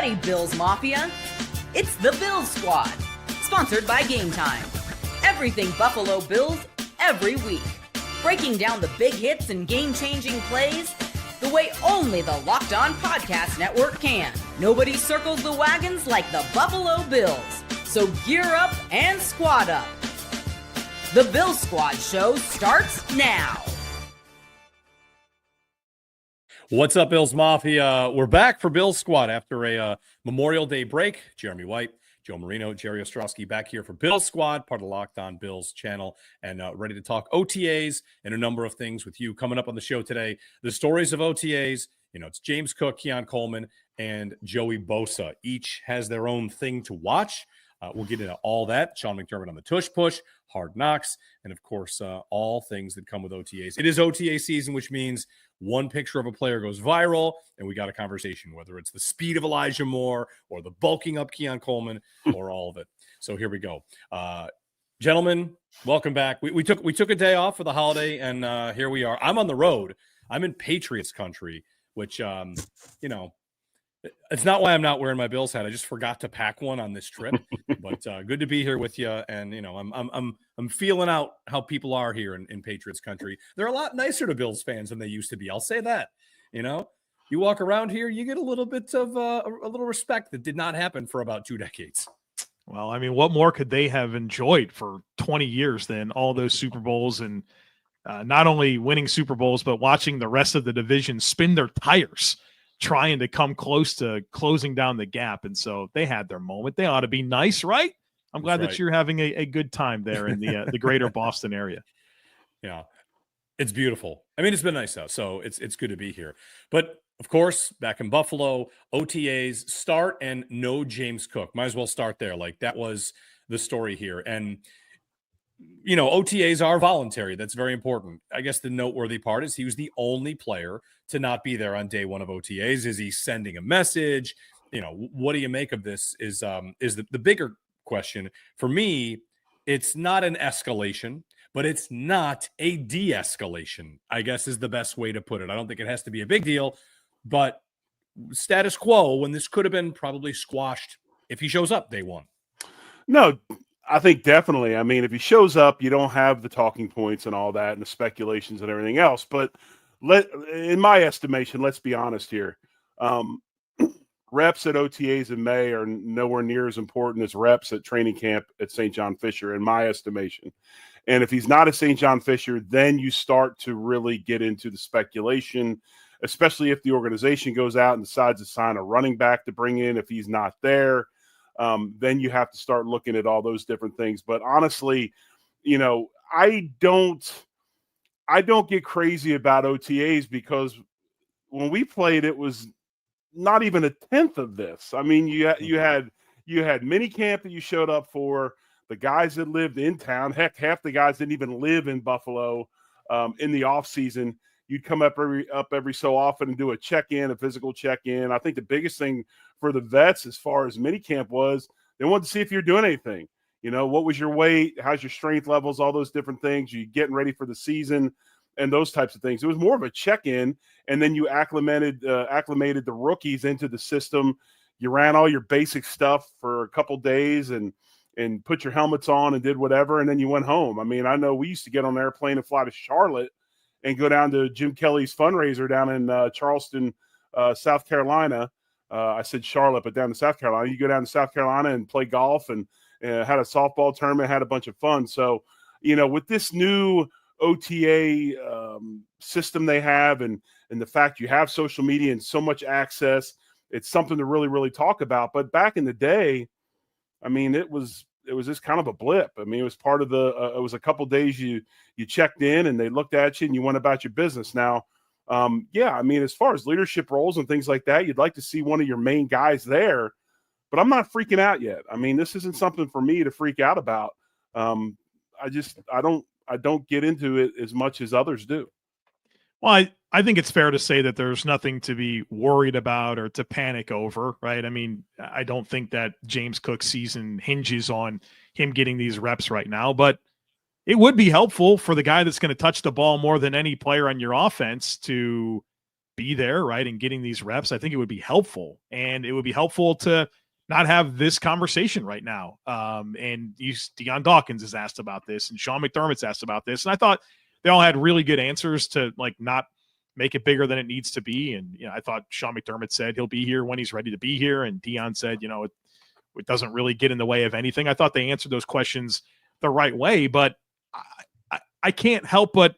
Howdy, Bills Mafia. It's the Bills Squad, sponsored by Game Time. Everything Buffalo Bills, every week. Breaking down the big hits and game-changing plays the way only the Locked On Podcast Network can. Nobody circles the wagons like the Buffalo Bills. So gear up and squad up. The Bills Squad show starts now. What's up, Bills Mafia? We're back for Bills Squad after a Memorial Day break. Jeremy White, Joe Marino, Jerry Ostrowski back here for Bills Squad, part of the Locked On Bills channel, and ready to talk OTAs and a number of things with you. Coming up on the show today, the stories of OTAs. You know, it's James Cook, Coleman, and Joey Bosa. Each has their own thing to watch. We'll get into all that. Sean McDermott on the Tush Push, Hard Knocks, and, of course, all things that come with OTAs. It is OTA season, which means one picture of a player goes viral, and we got a conversation, whether it's the speed of Elijah Moore or the bulking up Coleman or all of it. So here we go. Gentlemen, welcome back. We took a day off for the holiday, and here we are. I'm on the road. I'm in Patriots country, which, you know, it's not why I'm not wearing my Bills hat. I just forgot to pack one on this trip. But good to be here with you. And you know, I'm feeling out how people are here in Patriots country. They're a lot nicer to Bills fans than they used to be. I'll say that. You know, you walk around here, you get a little bit of a little respect that did not happen for about 2 decades. Well, I mean, what more could they have enjoyed for 20 years than all those Super Bowls and not only winning Super Bowls, but watching the rest of the division spin their tires, trying to come close to closing down the gap. And so they had their moment. They ought to be nice, right? I'm glad that you're having a good time there in the greater Boston area. Yeah, it's beautiful. I mean, it's been nice out, so it's good to be here. But of course, back in Buffalo, OTAs start and no James Cook. Might as well start there. Like, that was the story here. And you know, OTAs are voluntary. That's very important. I guess the noteworthy part is he was the only player to not be there on day one of OTAs. Is he sending a message? You know, what do you make of this is the bigger question. For me, it's not an escalation, but it's not a de-escalation, I guess is the best way to put it. I don't think it has to be a big deal, but status quo when this could have been probably squashed if he shows up day one. No, I think definitely. I mean, if he shows up, you don't have the talking points and all that and the speculations and everything else. But in my estimation, let's be honest here. Reps at OTAs in May are nowhere near as important as reps at training camp at St. John Fisher, in my estimation. And if he's not at St. John Fisher, then you start to really get into the speculation, especially if the organization goes out and decides to sign a running back to bring in if he's not there. Then you have to start looking at all those different things. But honestly, you know, I don't get crazy about OTAs because when we played, it was not even a tenth of this. I mean, you had minicamp that you showed up for, the guys that lived in town. Heck, half the guys didn't even live in Buffalo in the offseason. You'd come up every so often and do a check-in, a physical check-in. I think the biggest thing for the vets as far as minicamp was they wanted to see if you're doing anything. You know, what was your weight? How's your strength levels? All those different things. You getting ready for the season and those types of things. It was more of a check-in, and then you acclimated the rookies into the system. You ran all your basic stuff for a couple days and put your helmets on and did whatever, and then you went home. I mean, I know we used to get on an airplane and fly to Charlotte and go down to Jim Kelly's fundraiser down in Charleston, South Carolina. I said Charlotte, but down to South Carolina. You go down to South Carolina and play golf and had a softball tournament, had a bunch of fun. So, you know, with this new OTA system they have and the fact you have social media and so much access, it's something to really, really talk about. But back in the day, I mean, it was just kind of a blip. I mean, it was part of it was a couple days you checked in and they looked at you and you went about your business. Now, yeah, I mean, as far as leadership roles and things like that, you'd like to see one of your main guys there, but I'm not freaking out yet. I mean, this isn't something for me to freak out about. I don't get into it as much as others do. Well, I think it's fair to say that there's nothing to be worried about or to panic over, right? I mean, I don't think that James Cook's season hinges on him getting these reps right now, but it would be helpful for the guy that's going to touch the ball more than any player on your offense to be there, right, and getting these reps, I think it would be helpful. And it would be helpful to not have this conversation right now. And Deion Dawkins is asked about this, and Sean McDermott's asked about this. And I thought they all had really good answers to like not make it bigger than it needs to be. And I thought Sean McDermott said he'll be here when he's ready to be here. And Deion said, it doesn't really get in the way of anything. I thought they answered those questions the right way, but I can't help but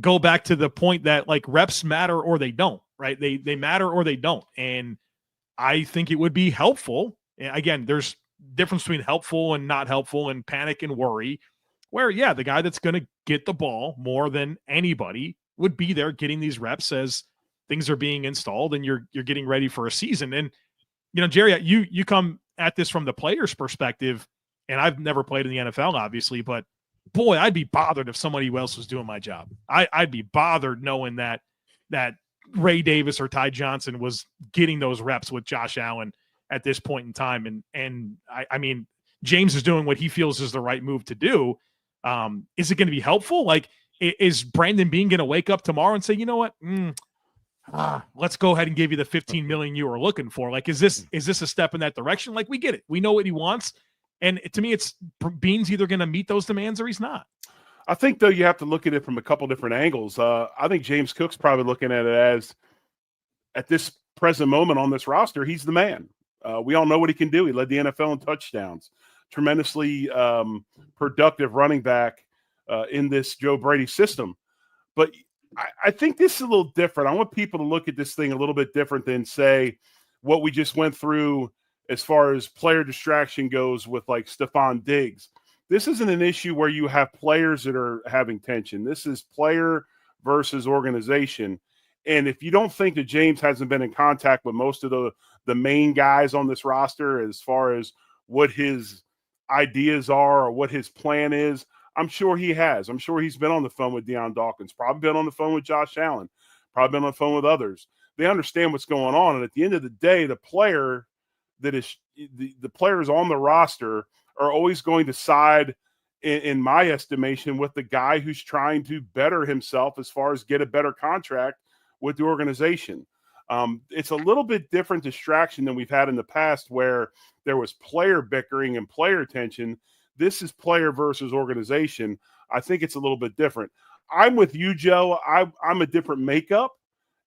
go back to the point that like reps matter or they don't, right? They matter or they don't. And I think it would be helpful. Again, there's difference between helpful and not helpful and panic and worry, where, the guy that's going to get the ball more than anybody would be there getting these reps as things are being installed and you're getting ready for a season. And, Jerry, you come at this from the player's perspective, and I've never played in the NFL, obviously, but boy, I'd be bothered if somebody else was doing my job. I'd be bothered knowing that Ray Davis or Ty Johnson was getting those reps with Josh Allen at this point in time. And I mean, James is doing what he feels is the right move to do. Is it going to be helpful? Like, is Brandon Beane going to wake up tomorrow and say, you know what? Let's go ahead and give you the $15 million you were looking for. Like, is this a step in that direction? Like, we get it. We know what he wants. And to me, it's Beane's either going to meet those demands or he's not. I think, though, you have to look at it from a couple different angles. I think James Cook's probably looking at it as, at this present moment on this roster, he's the man. We all know what he can do. He led the NFL in touchdowns. Tremendously productive running back in this Joe Brady system. But I think this is a little different. I want people to look at this thing a little bit different than, say, what we just went through as far as player distraction goes with, like, Stephon Diggs. This isn't an issue where you have players that are having tension. This is player versus organization. And if you don't think that James hasn't been in contact with most of the main guys on this roster as far as what his ideas are or what his plan is, I'm sure he has. I'm sure he's been on the phone with Deion Dawkins, probably been on the phone with Josh Allen, probably been on the phone with others. They understand what's going on. And at the end of the day, the players on the roster are always going to side, in my estimation, with the guy who's trying to better himself as far as get a better contract with the organization. It's a little bit different distraction than we've had in the past where there was player bickering and player tension. This is player versus organization. I think it's a little bit different. I'm with you, Joe. I'm a different makeup.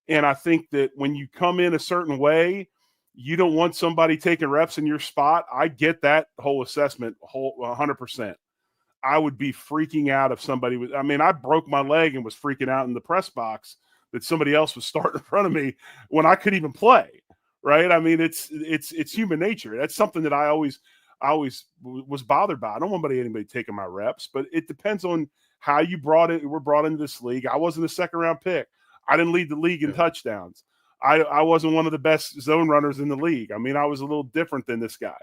And I think that when you come in a certain way, you don't want somebody taking reps in your spot. I get that whole assessment 100%. I would be freaking out if somebody was – I mean, I broke my leg and was freaking out in the press box that somebody else was starting in front of me when I couldn't even play, right? I mean, it's human nature. That's something that I always was bothered by. I don't want anybody taking my reps, but it depends on how you were brought into this league. I wasn't a second-round pick. I didn't lead the league in touchdowns. I wasn't one of the best zone runners in the league. I mean, I was a little different than this guy.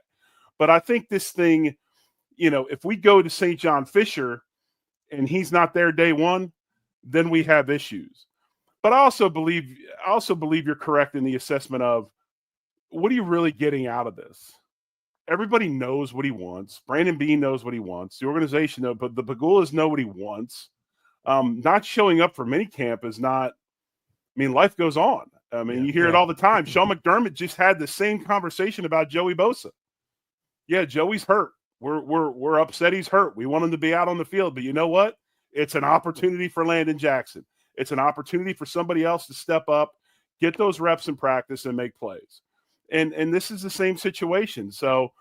But I think this thing, if we go to St. John Fisher and he's not there day one, then we have issues. But I also believe you're correct in the assessment of what are you really getting out of this? Everybody knows what he wants. Brandon Beane knows what he wants. The organization knows, but the Pagulas know what he wants. Not showing up for minicamp is not – life goes on. You hear it all the time. Sean McDermott just had the same conversation about Joey Bosa. Yeah, Joey's hurt. We're upset he's hurt. We want him to be out on the field. But you know what? It's an opportunity for Landon Jackson. It's an opportunity for somebody else to step up, get those reps in practice, and make plays. And this is the same situation. So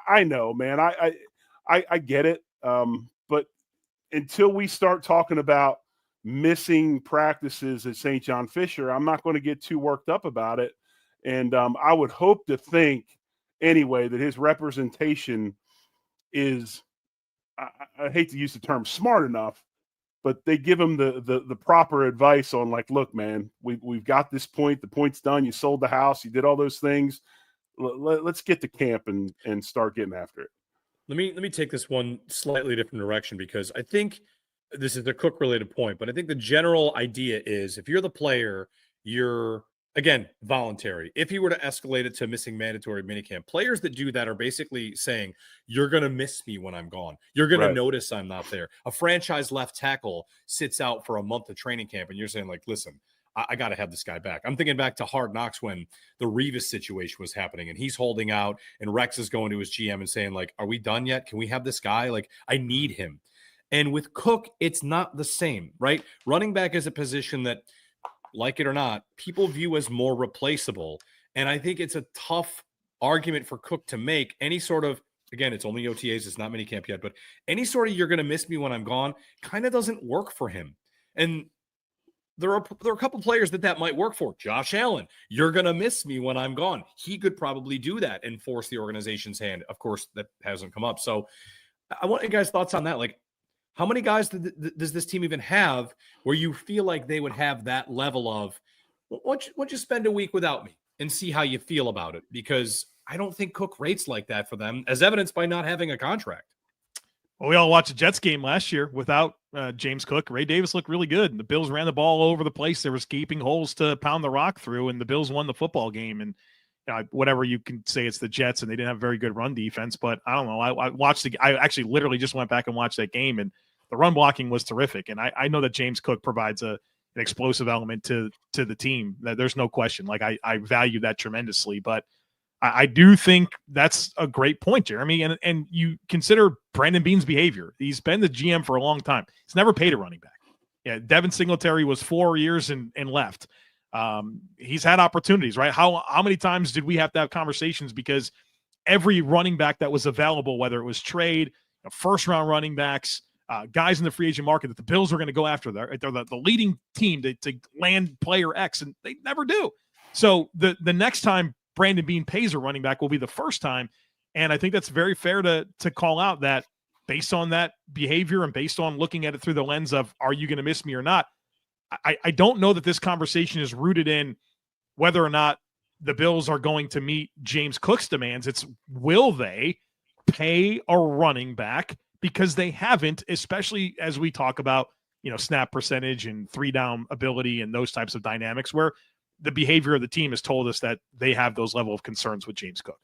I know, man. I get it. But until we start talking about missing practices at St. John Fisher, I'm not going to get too worked up about it. And I would hope to think anyway that his representation is, I hate to use the term smart enough, but they give him the proper advice on, like, look, man, we've got this point. The point's done. You sold the house. You did all those things. Let's get to camp and start getting after it. Let me take this one slightly different direction, because I think this is a Cook related point, but I think the general idea is if you're the player, you're, again, voluntary. If you were to escalate it to missing mandatory minicamp, players that do that are basically saying, you're going to miss me when I'm gone. You're going to notice I'm not there. A franchise left tackle sits out for a month of training camp, and you're saying, like, listen, I got to have this guy back. I'm thinking back to Hard Knocks when the Revis situation was happening and he's holding out and Rex is going to his GM and saying, like, are we done yet? Can we have this guy? Like, I need him. And with Cook, it's not the same, right? Running back is a position that, like it or not, people view as more replaceable. And I think it's a tough argument for Cook to make. Any sort of, again, it's only OTAs, it's not minicamp yet, but any sort of you're going to miss me when I'm gone kind of doesn't work for him. And there are a couple players that might work for. Josh Allen, you're going to miss me when I'm gone. He could probably do that and force the organization's hand. Of course, that hasn't come up. So I want you guys' thoughts on that. Like, how many guys does this team even have where you feel like they would have that level of, why don't you spend a week without me and see how you feel about it? Because I don't think Cook rates like that for them, as evidenced by not having a contract. Well, we all watched the Jets game last year without James Cook. Ray Davis looked really good, and the Bills ran the ball all over the place. There was gaping holes to pound the rock through, and the Bills won the football game. And whatever you can say, it's the Jets, and they didn't have very good run defense. But I don't know. I watched I actually literally just went back and watched that game, and the run blocking was terrific. And I know that James Cook provides an explosive element to the team. There's no question. Like, I value that tremendously, but I do think that's a great point, Jeremy. And you consider Brandon Beane's behavior. He's been the GM for a long time. He's never paid a running back. Yeah, Devin Singletary was 4 years and left. He's had opportunities, right? How many times did we have to have conversations because every running back that was available, whether it was trade, first-round running backs, guys in the free agent market that the Bills were going to go after, they're the leading team to land player X, and they never do. So the next time Brandon Beane pays a running back will be the first time. And I think that's very fair to call out that based on that behavior and based on looking at it through the lens of, are you going to miss me or not? I don't know that this conversation is rooted in whether or not the Bills are going to meet James Cook's demands. It's, will they pay a running back? Because they haven't, especially as we talk about, snap percentage and 3-down ability and those types of dynamics where the behavior of the team has told us that they have those level of concerns with James Cook.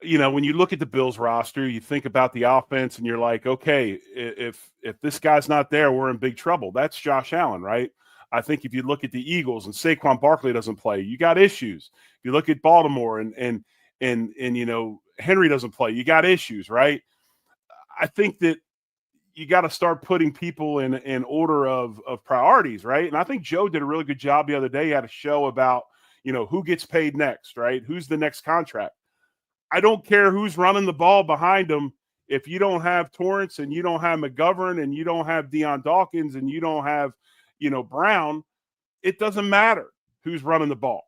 When you look at the Bills roster, you think about the offense and you're like, okay, if this guy's not there, we're in big trouble. That's Josh Allen, right? I think if you look at the Eagles and Saquon Barkley doesn't play, you got issues. If you look at Baltimore and Henry doesn't play, you got issues, right? I think that you got to start putting people in order of priorities, right? And I think Joe did a really good job the other day. He had a show about, who gets paid next, right? Who's the next contract? I don't care who's running the ball behind them. If you don't have Torrance and you don't have McGovern and you don't have Deion Dawkins and you don't have, Brown, it doesn't matter who's running the ball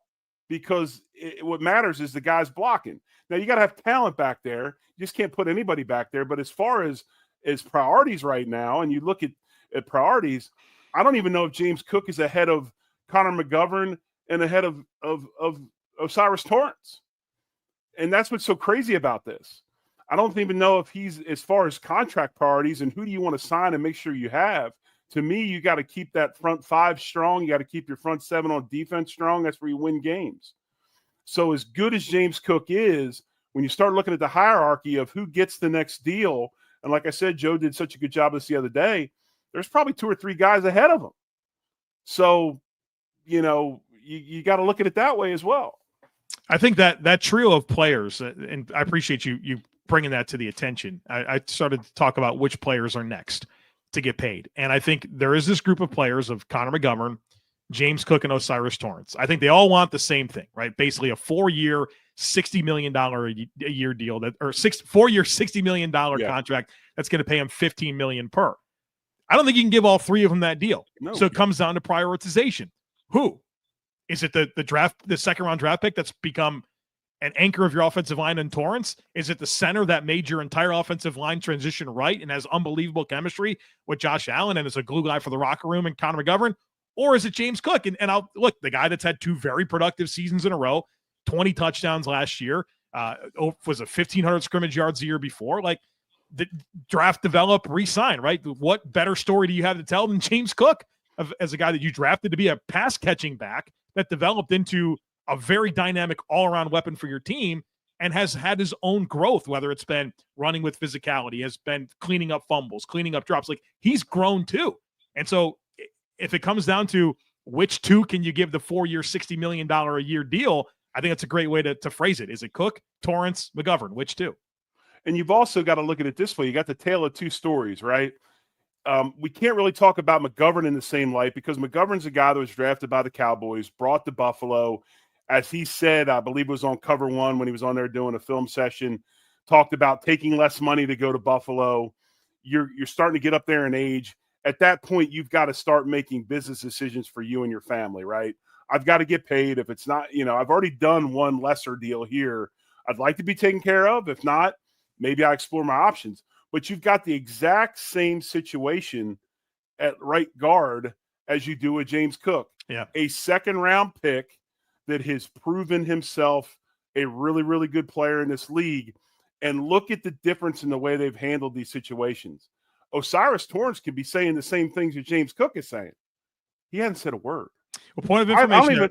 because what matters is the guys blocking. Now, you got to have talent back there. You just can't put anybody back there. But as far as priorities right now, and you look at priorities, I don't even know if James Cook is ahead of Connor McGovern and ahead of Osiris Torrance. And that's what's so crazy about this. I don't even know if he's, as far as contract priorities and who do you want to sign and make sure you have. To me, you got to keep that front five strong. You got to keep your front seven on defense strong. That's where you win games. So as good as James Cook is, when you start looking at the hierarchy of who gets the next deal, and like I said, Joe did such a good job this the other day, there's probably 2 or 3 guys ahead of him. So, you got to look at it that way as well. I think that trio of players, and I appreciate you bringing that to the attention. I started to talk about which players are next to get paid. And I think there is this group of players of Connor McGovern, James Cook, and Osiris Torrance. I think they all want the same thing, right? Basically a 4-year, $60 million a year deal 4-year, $60 million contract that's going to pay him $15 million per. I don't think you can give all 3 of them that deal. No. So it comes down to prioritization. Who? Is it the second round draft pick that's become an anchor of your offensive line in Torrance? Is it the center that made your entire offensive line transition right and has unbelievable chemistry with Josh Allen and is a glue guy for the locker room and Connor McGovern? Or is it James Cook? And I'll look, the guy that's had 2 very productive seasons in a row, 20 touchdowns last year, was a 1,500 scrimmage yards the year before. Like, the draft, develop, re-sign, right? What better story do you have to tell than James Cook as a guy that you drafted to be a pass-catching back that developed into a very dynamic all-around weapon for your team and has had his own growth, whether it's been running with physicality, has been cleaning up fumbles, cleaning up drops. Like, he's grown too. And so if it comes down to which two can you give the 4-year, $60 million a year deal? I think that's a great way to phrase it. Is it Cook, Torrance, McGovern? Which two? And you've also got to look at it this way. You got the tale of two stories, right? We can't really talk about McGovern in the same light because McGovern's a guy that was drafted by the Cowboys, brought to Buffalo. As he said, I believe it was on Cover One when he was on there doing a film session, talked about taking less money to go to Buffalo. You're starting to get up there in age. At that point, you've got to start making business decisions for you and your family, right? I've got to get paid. If it's not, I've already done one lesser deal here. I'd like to be taken care of. If not, maybe I explore my options. But you've got the exact same situation at right guard as you do with James Cook. Yeah. A second-round pick that has proven himself a really, really good player in this league. And look at the difference in the way they've handled these situations. Osiris Torrance could be saying the same things that James Cook is saying. He hasn't said a word. Well, point of information,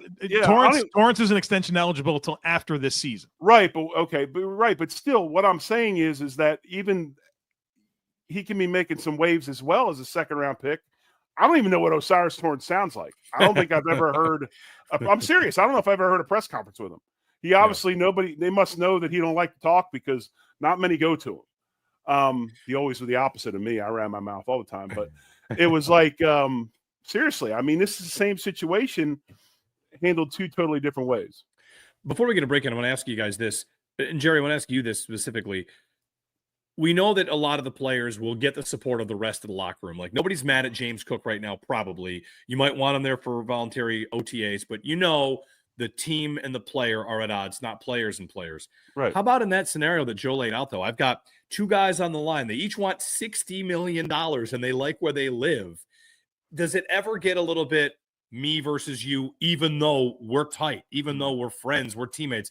Torrance isn't extension eligible until after this season. Right, but still, what I'm saying is that even he can be making some waves as well as a second-round pick. I don't even know what Osiris Torrance sounds like. I don't think I've ever heard – I'm serious. I don't know if I've ever heard a press conference with him. He obviously they must know that he don't like to talk because not many go to him. He always was the opposite of me. I ran my mouth all the time. But it was like seriously, I mean, this is the same situation handled two totally different ways. Before we get a break in, I want to ask you guys this. And Jerry, I want to ask you this specifically. We know that a lot of the players will get the support of the rest of the locker room. Like, nobody's mad at James Cook right now, probably. You might want him there for voluntary OTAs, but the team and the player are at odds, not players and players. Right. How about in that scenario that Joe laid out, though? I've got two guys on the line. They each want $60 million, and they like where they live. Does it ever get a little bit me versus you, even though we're tight, even though we're friends, we're teammates?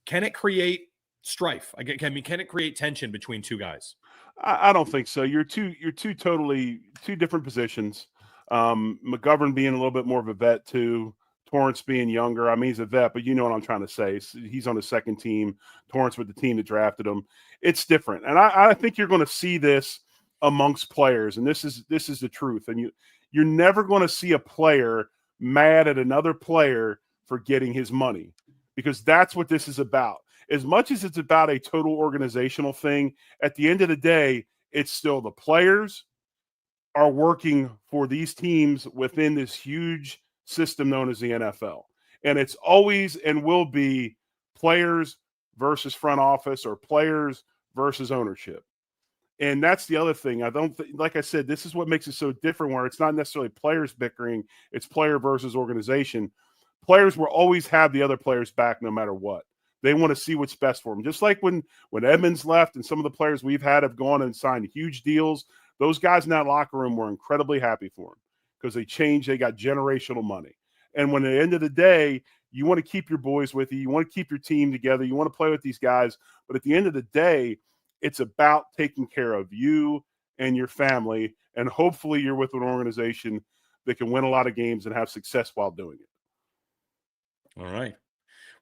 Can it create strife? Can it create tension between two guys? I don't think so. You're two totally two different positions. McGovern being a little bit more of a vet too. Torrance being younger. I mean, he's a vet, but you know what I'm trying to say. He's on the second team. Torrance with the team that drafted him. It's different, and I think you're going to see this amongst players, and this is the truth. And you're never going to see a player mad at another player for getting his money, because that's what this is about. As much as it's about a total organizational thing, at the end of the day, it's still the players are working for these teams within this huge system known as the NFL. And it's always and will be players versus front office or players versus ownership. And that's the other thing. Like I said, this is what makes it so different, where it's not necessarily players bickering, it's player versus organization. Players will always have the other players back no matter what. They want to see what's best for them. Just like when Edmonds left and some of the players we've had have gone and signed huge deals, those guys in that locker room were incredibly happy for him because they got generational money. And when at the end of the day, you want to keep your boys with you, you want to keep your team together, you want to play with these guys, but at the end of the day, it's about taking care of you and your family, and hopefully you're with an organization that can win a lot of games and have success while doing it. All right.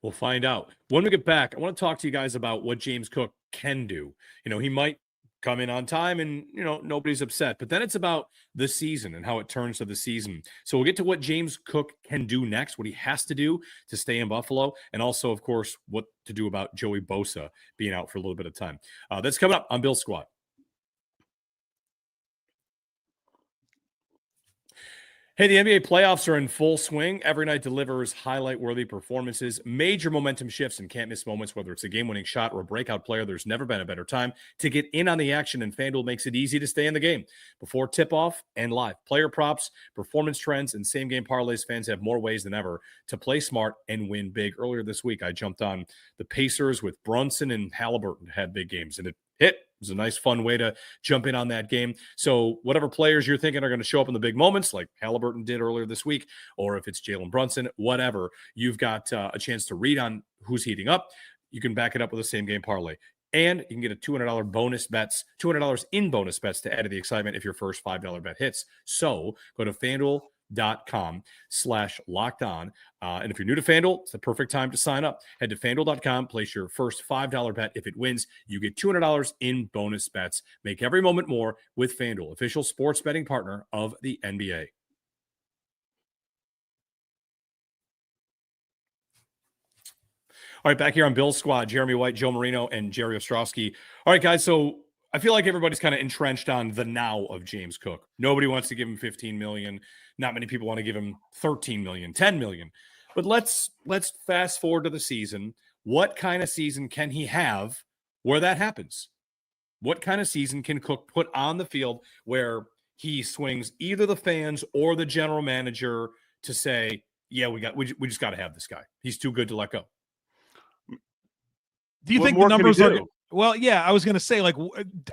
We'll find out. When we get back, I want to talk to you guys about what James Cook can do. He might come in on time and, nobody's upset. But then it's about the season and how it turns to the season. So we'll get to what James Cook can do next, what he has to do to stay in Buffalo, and also, of course, what to do about Joey Bosa being out for a little bit of time. That's coming up on Bill Squad. Hey, the NBA playoffs are in full swing. Every night delivers highlight-worthy performances, major momentum shifts, and can't-miss moments, whether it's a game-winning shot or a breakout player. There's never been a better time to get in on the action, and FanDuel makes it easy to stay in the game. Before tip-off and live, player props, performance trends, and same-game parlays, fans have more ways than ever to play smart and win big. Earlier this week, I jumped on the Pacers with Brunson and Halliburton had big games, and it hit. It was a nice, fun way to jump in on that game. So whatever players you're thinking are going to show up in the big moments, like Halliburton did earlier this week, or if it's Jalen Brunson, whatever, you've got a chance to read on who's heating up. You can back it up with a same-game parlay. And you can get a $200 bonus bets, $200 in bonus bets to add to the excitement if your first $5 bet hits. So go to FanDuel.com/locked-on. And if you're new to FanDuel, it's the perfect time to sign up. Head to FanDuel.com, place your first $5 bet. If it wins, you get $200 in bonus bets. Make every moment more with FanDuel, official sports betting partner of the NBA. All right, back here on Bill's Squad, Jeremy White, Joe Marino, and Jerry Ostrowski. All right, guys, so I feel like everybody's kind of entrenched on the now of James Cook. Nobody wants to give him $15 million. Not many people want to give him $13 million, $10 million. But let's fast forward to the season. What kind of season can he have where that happens? What kind of season can Cook put on the field where he swings either the fans or the general manager to say, yeah, we just got to have this guy. He's too good to let go. Do you think the numbers are – well, yeah, I was going to say, like,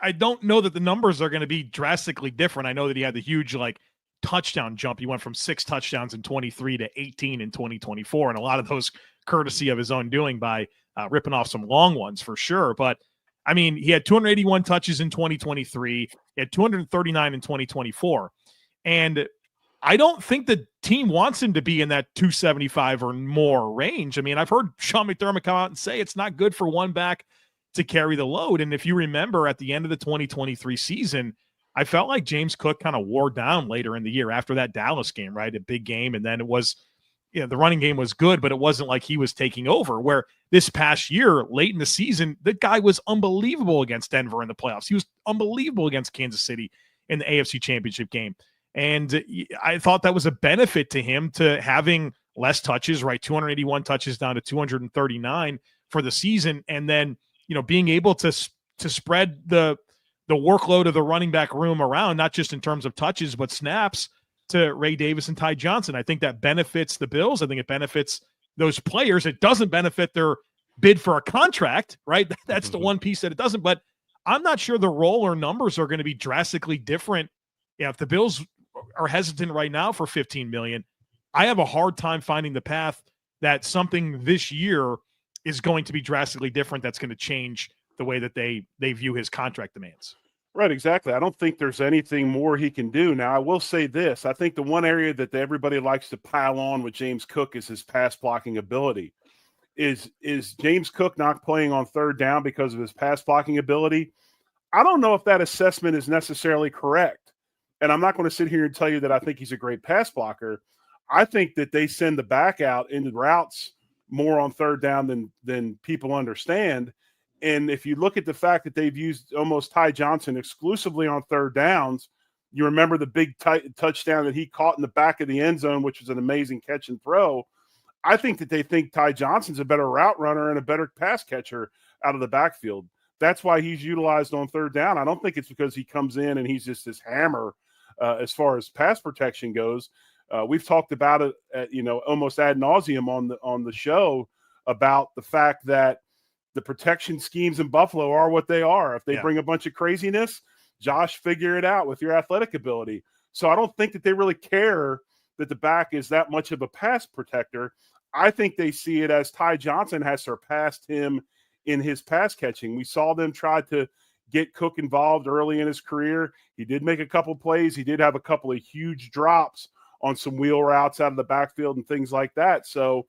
I don't know that the numbers are going to be drastically different. I know that he had the huge, like, touchdown jump. He went from 6 touchdowns in 23 to 18 in 2024, and a lot of those courtesy of his own doing by ripping off some long ones for sure. But, I mean, he had 281 touches in 2023. He had 239 in 2024. And I don't think the team wants him to be in that 275 or more range. I mean, I've heard Sean McDermott come out and say it's not good for one back to carry the load. And if you remember at the end of the 2023 season, I felt like James Cook kind of wore down later in the year after that Dallas game, right? A big game. And then it was, the running game was good, but it wasn't like he was taking over. Where this past year, late in the season, the guy was unbelievable against Denver in the playoffs. He was unbelievable against Kansas City in the AFC Championship game. And I thought that was a benefit to him to having less touches, right? 281 touches down to 239 for the season. And then, being able to spread the workload of the running back room around, not just in terms of touches, but snaps to Ray Davis and Ty Johnson. I think that benefits the Bills. I think it benefits those players. It doesn't benefit their bid for a contract, right? That's the one piece that it doesn't. But I'm not sure the role or numbers are going to be drastically different. Yeah, if the Bills are hesitant right now for $15 million, I have a hard time finding the path that something this year is going to be drastically different. That's going to change the way that they view his contract demands. Right, exactly. I don't think there's anything more he can do. Now, I will say this. I think the one area that everybody likes to pile on with James Cook is his pass blocking ability. Is James Cook not playing on third down because of his pass blocking ability? I don't know if that assessment is necessarily correct. And I'm not going to sit here and tell you that I think he's a great pass blocker. I think that they send the back out into routes more on third down than people understand. And if you look at the fact that they've used almost Ty Johnson exclusively on third downs, you remember the big touchdown that he caught in the back of the end zone, which was an amazing catch and throw. I think that they think Ty Johnson's a better route runner and a better pass catcher out of the backfield. That's why he's utilized on third down. I don't think it's because he comes in and he's just this hammer as far as pass protection goes. We've talked about it, almost ad nauseum on the show about the fact that the protection schemes in Buffalo are what they are. If they bring a bunch of craziness, Josh, figure it out with your athletic ability. So I don't think that they really care that the back is that much of a pass protector. I think they see it as Ty Johnson has surpassed him in his pass catching. We saw them try to get Cook involved early in his career. He did make a couple plays. He did have a couple of huge drops on some wheel routes out of the backfield and things like that. So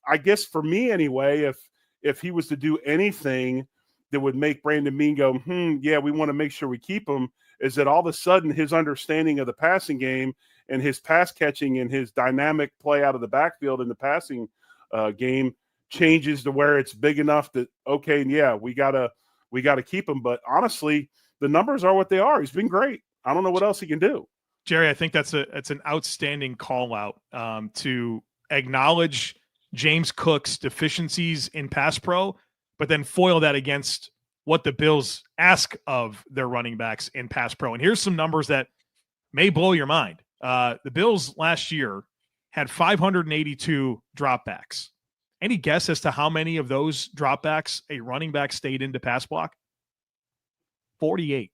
I guess for me anyway, if he was to do anything that would make Brandon Beane go, we want to make sure we keep him, is that all of a sudden his understanding of the passing game and his pass catching and his dynamic play out of the backfield in the passing game changes to where it's big enough that, we gotta keep him. But honestly, the numbers are what they are. He's been great. I don't know what else he can do. Jerry, I think that's an outstanding call out to acknowledge James Cook's deficiencies in pass pro, but then foil that against what the Bills ask of their running backs in pass pro. And here's some numbers that may blow your mind. The Bills last year had 582 dropbacks. Any guess as to how many of those dropbacks a running back stayed into pass block? 48.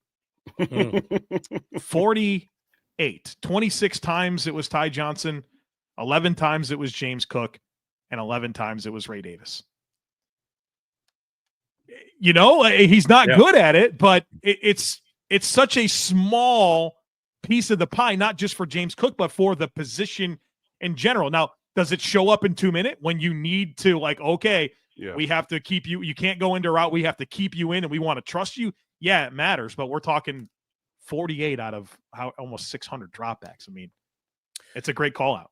48. 26 times it was Ty Johnson, 11 times it was James Cook, and 11 times it was Ray Davis. He's not good at it, but it's such a small piece of the pie, not just for James Cook, but for the position in general. Now, does it show up in 2 minutes when you need to, we have to keep you, you can't go into route, we have to keep you in and we want to trust you? Yeah, it matters, but we're talking 48 out of almost 600 dropbacks. I mean, it's a great call out.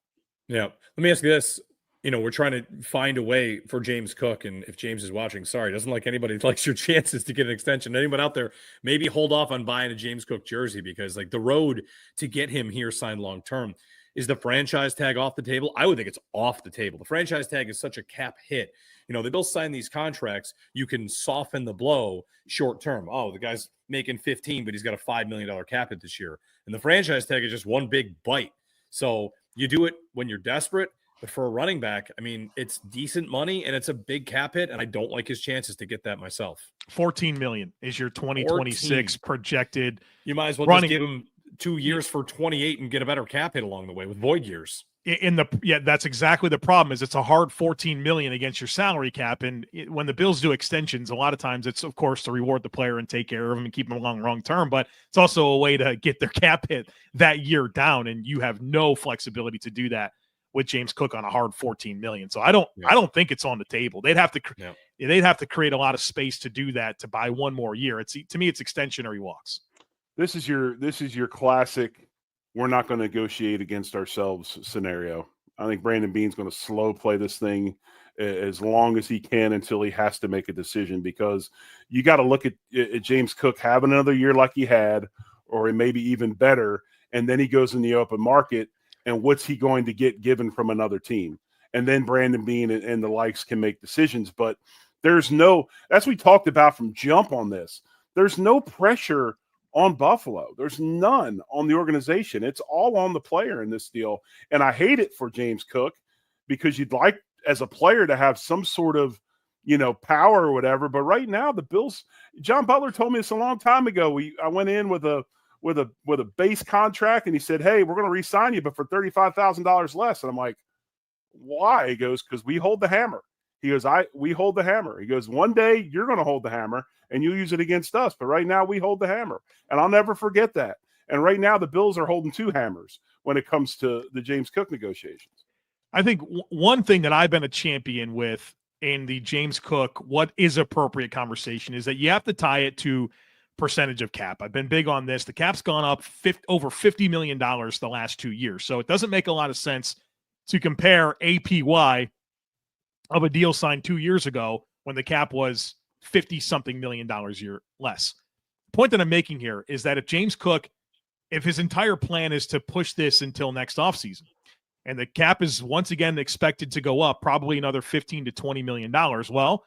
Yeah. Let me ask you this. we're trying to find a way for James Cook. And if James is watching, sorry, doesn't like anybody likes your chances to get an extension. Anyone out there, maybe hold off on buying a James Cook jersey, because like the road to get him here signed long-term. Is the franchise tag off the table? I would think it's off the table. The franchise tag is such a cap hit. The Bills sign these contracts. You can soften the blow short term. Oh, the guy's making 15, but he's got a $5 million cap hit this year. And the franchise tag is just one big bite. So you do it when you're desperate. But for a running back, I mean, it's decent money and it's a big cap hit, and I don't like his chances to get that myself. $14 million is your 2026 projected. You might as well just give him 2 years for 28 and get a better cap hit along the way with void years. That's exactly the problem. Is it's a hard $14 million against your salary cap, and when the Bills do extensions, a lot of times it's of course to reward the player and take care of him and keep him along long term, but it's also a way to get their cap hit that year down, and you have no flexibility to do that with James Cook on a hard $14 million. So I don't think it's on the table. They'd have to create a lot of space to do that, to buy one more year. To me, it's extension or he walks. This is your classic, we're not going to negotiate against ourselves scenario. I think Brandon Beane's going to slow play this thing as long as he can until he has to make a decision, because you got to look at James Cook having another year like he had, or maybe even better, and then he goes in the open market, and what's he going to get given from another team? And then Brandon Beane and the likes can make decisions. But there's no, as we talked about from jump on this, there's no pressure on Buffalo. There's none on the organization. It's all on the player in this deal. And I hate it for James Cook, because you'd like as a player to have some sort of, power or whatever. But right now the Bills, John Butler told me this a long time ago. I went in with a base contract, and he said, "Hey, we're going to re-sign you, but for $35,000 less." And I'm like, "Why?" He goes, "Because we hold the hammer." He goes, we hold the hammer. He goes, "One day you're going to hold the hammer and you'll use it against us. But right now we hold the hammer." And I'll never forget that. And right now the Bills are holding two hammers when it comes to the James Cook negotiations. I think one thing that I've been a champion with in the James Cook, what is appropriate conversation, is that you have to tie it to percentage of cap. I've been big on this. The cap's gone up over $50 million the last 2 years. So it doesn't make a lot of sense to compare APY of a deal signed 2 years ago when the cap was 50-something million dollars a year less. The point that I'm making here is that if James Cook, if his entire plan is to push this until next offseason, and the cap is once again expected to go up probably another $15 to $20 million, well,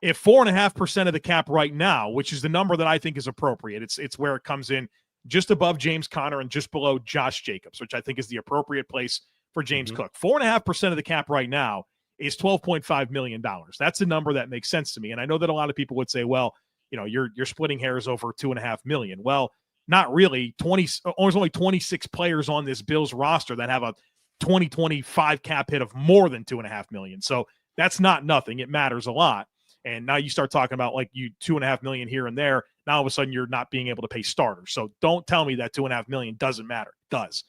if 4.5% of the cap right now, which is the number that I think is appropriate, it's where it comes in just above James Conner and just below Josh Jacobs, which I think is the appropriate place for James Cook. 4.5% of the cap right now is $12.5 million. That's a number that makes sense to me. And I know that a lot of people would say, well, you're splitting hairs over $2.5 million. Well, not really. There's only 26 players on this Bills roster that have a 2025 cap hit of more than $2.5 million. So that's not nothing. It matters a lot. And now you start talking about like $2.5 million here and there. Now all of a sudden you're not being able to pay starters. So don't tell me that $2.5 million doesn't matter. It does.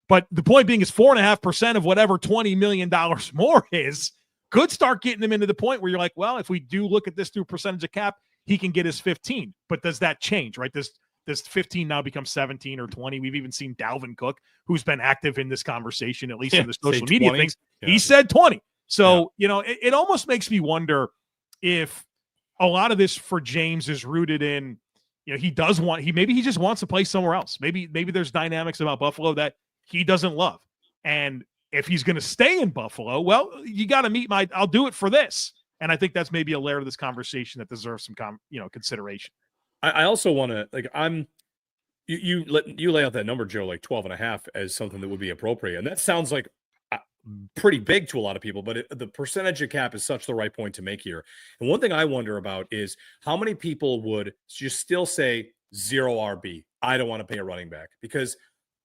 But the point being is 4.5% of whatever $20 million more is could start getting them into the point where you're like, well, if we do look at this through percentage of cap, he can get his 15. But does that change, right? Does 15 now become 17 or 20? We've even seen Dalvin Cook, who's been active in this conversation, at least in the social media things. Yeah. He said 20. So, it almost makes me wonder if a lot of this for James is rooted in, he just wants to play somewhere else. Maybe there's dynamics about Buffalo that he doesn't love. And if he's going to stay in Buffalo, well, you got to meet I'll do it for this. And I think that's maybe a layer of this conversation that deserves some consideration. I also want to, you lay out that number, Joe, like 12.5 as something that would be appropriate. And that sounds like pretty big to a lot of people, but the percentage of cap is such the right point to make here. And one thing I wonder about is how many people would just still say 0 RB. I don't want to pay a running back because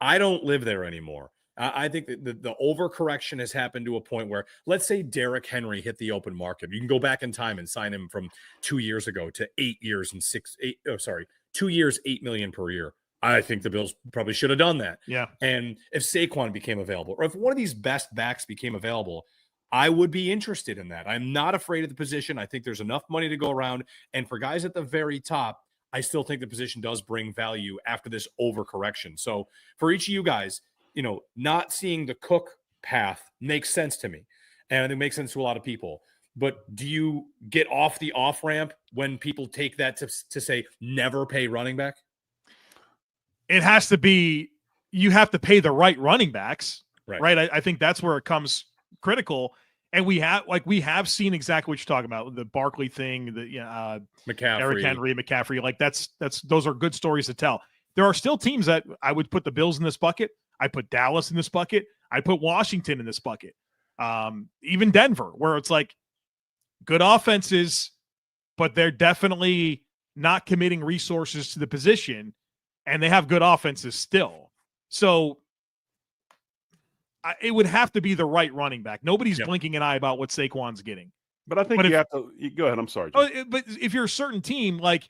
I don't live there anymore. I think that the overcorrection has happened to a point where, let's say Derrick Henry hit the open market. You can go back in time and sign him from 2 years ago to 8 years and 2 years, $8 million per year. I think the Bills probably should have done that. Yeah. And if Saquon became available, or if one of these best backs became available, I would be interested in that. I'm not afraid of the position. I think there's enough money to go around. And for guys at the very top, I still think the position does bring value after this overcorrection. So for each of you guys, not seeing the Cook path makes sense to me. and it makes sense to a lot of people. But do you get off the off ramp when people take that to say never pay running back? It has to be, you have to pay the right running backs, right? I think that's where it comes critical. And we have seen exactly what you're talking about, the Barkley thing, the McCaffrey, Eric Henry, McCaffrey. Like those are good stories to tell. There are still teams that I would put the Bills in this bucket. I put Dallas in this bucket. I put Washington in this bucket. Even Denver, where it's like good offenses, but they're definitely not committing resources to the position, and they have good offenses still. So it would have to be the right running back. Nobody's blinking an eye about what Saquon's getting. But I think have to go ahead. I'm sorry. But if you're a certain team, like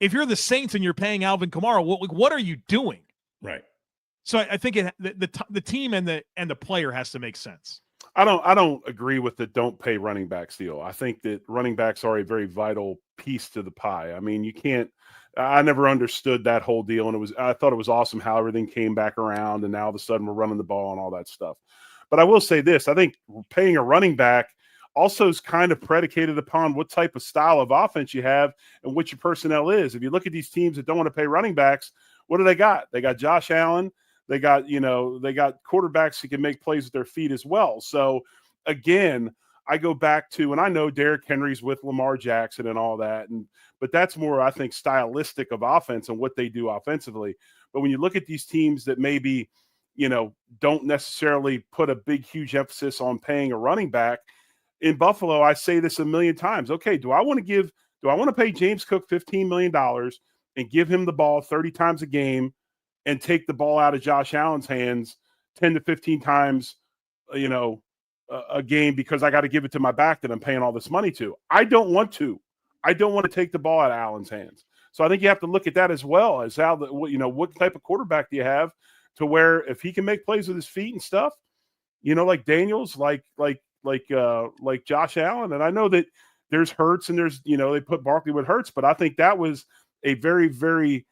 if you're the Saints and you're paying Alvin Kamara, what are you doing? Right. So I think the team and the player has to make sense. I don't agree with the don't pay running backs deal. I think that running backs are a very vital piece to the pie. I mean, you can't. I never understood that whole deal, and I thought it was awesome how everything came back around, and now all of a sudden we're running the ball and all that stuff. But I will say this: I think paying a running back also is kind of predicated upon what type of style of offense you have and what your personnel is. If you look at these teams that don't want to pay running backs, what do they got? They got Josh Allen. They got quarterbacks who can make plays with their feet as well. So again, I go back to, and I know Derrick Henry's with Lamar Jackson and all that, but that's more, I think, stylistic of offense and what they do offensively. But when you look at these teams that maybe, don't necessarily put a big, huge emphasis on paying a running back, in Buffalo, I say this a million times. Okay, do I want to pay James Cook $15 million and give him the ball 30 times a game and take the ball out of Josh Allen's hands 10 to 15 times, a game because I got to give it to my back that I'm paying all this money to? I don't want to. I don't want to take the ball out of Allen's hands. So I think you have to look at that as well as how what type of quarterback do you have to where if he can make plays with his feet and stuff, like Daniels, like Josh Allen. And I know that there's Hurts and there's, they put Barkley with Hurts, but I think that was a very, very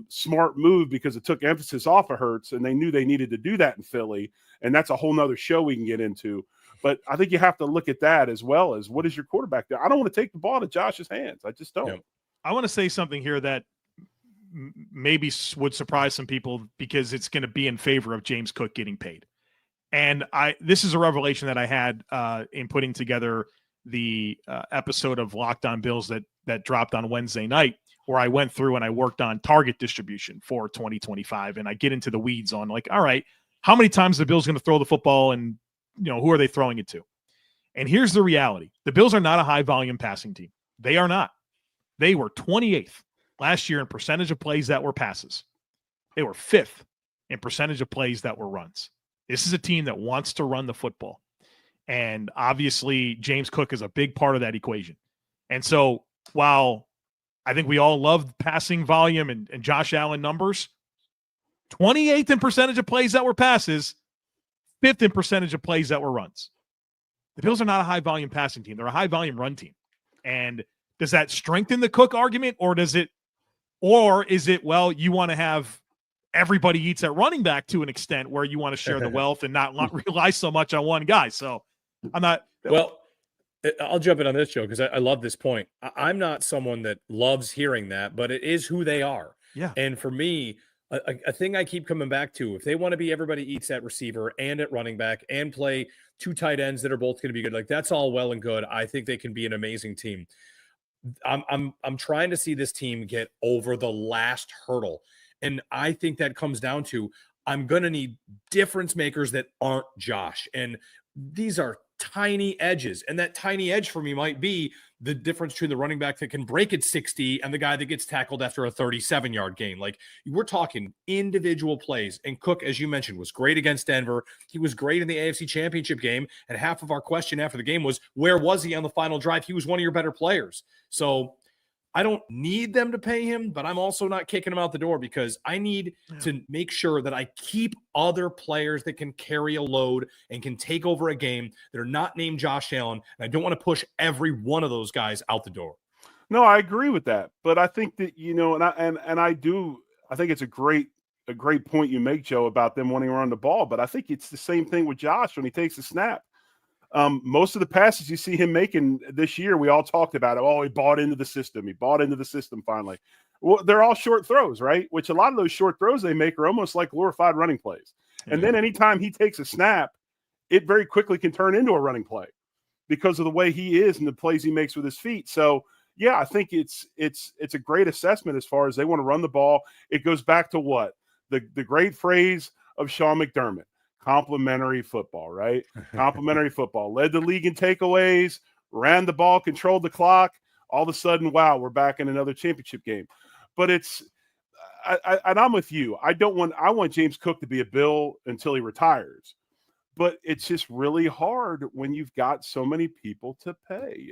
smart move because it took emphasis off of Hurts, and they knew they needed to do that in Philly. And that's a whole nother show we can get into. But I think you have to look at that as well as what is your quarterback there. I don't want to take the ball to Josh's hands. I just don't. I want to say something here that maybe would surprise some people because it's going to be in favor of James Cook getting paid. And this is a revelation that I had in putting together the episode of Locked On Bills that dropped on Wednesday night, where I went through and I worked on target distribution for 2025. And I get into the weeds on like, all right, how many times the Bills going to throw the football and, who are they throwing it to? And here's the reality. The Bills are not a high volume passing team. They are not. They were 28th last year in percentage of plays that were passes. They were 5th in percentage of plays that were runs. This is a team that wants to run the football. And obviously James Cook is a big part of that equation. And so while I think we all love passing volume and Josh Allen numbers, 28th in percentage of plays that were passes, 5th in percentage of plays that were runs. The Bills are not a high volume passing team. They're a high volume run team. And does that strengthen the Cook argument, or is it, well, you want to have everybody eats at running back to an extent where you want to share the wealth and not rely so much on one guy? So I'm not. Well, I'll jump in on this, Joe, because I love this point. I'm not someone that loves hearing that, but it is who they are. Yeah. And for me, a thing I keep coming back to, if they want to be everybody eats at receiver and at running back and play two tight ends that are both going to be good, like that's all well and good. I think they can be an amazing team. I'm trying to see this team get over the last hurdle. And I think that comes down to, I'm going to need difference makers that aren't Josh. And these are tiny edges. And that tiny edge for me might be the difference between the running back that can break at 60 and the guy that gets tackled after a 37-yard gain. Like, we're talking individual plays. And Cook, as you mentioned, was great against Denver. He was great in the AFC Championship game. And half of our question after the game was, where was he on the final drive? He was one of your better players. So I don't need them to pay him, but I'm also not kicking him out the door because I need to make sure that I keep other players that can carry a load and can take over a game that are not named Josh Allen. And I don't want to push every one of those guys out the door. No, I agree with that. But I think that, I think it's a great point you make, Joe, about them wanting to run the ball. But I think it's the same thing with Josh when he takes the snap. Most of the passes you see him making this year, we all talked about it. Oh, he bought into the system. He bought into the system finally. Well, they're all short throws, right? Which a lot of those short throws they make are almost like glorified running plays. And then anytime he takes a snap, it very quickly can turn into a running play because of the way he is and the plays he makes with his feet. So, yeah, I think it's a great assessment as far as they want to run the ball. It goes back to what? The great phrase of Sean McDermott, complimentary football, right? Complimentary football. Led the league in takeaways, ran the ball, controlled the clock. All of a sudden, wow, we're back in another championship game. But and I'm with you. I want James Cook to be a Bill until he retires. But it's just really hard when you've got so many people to pay.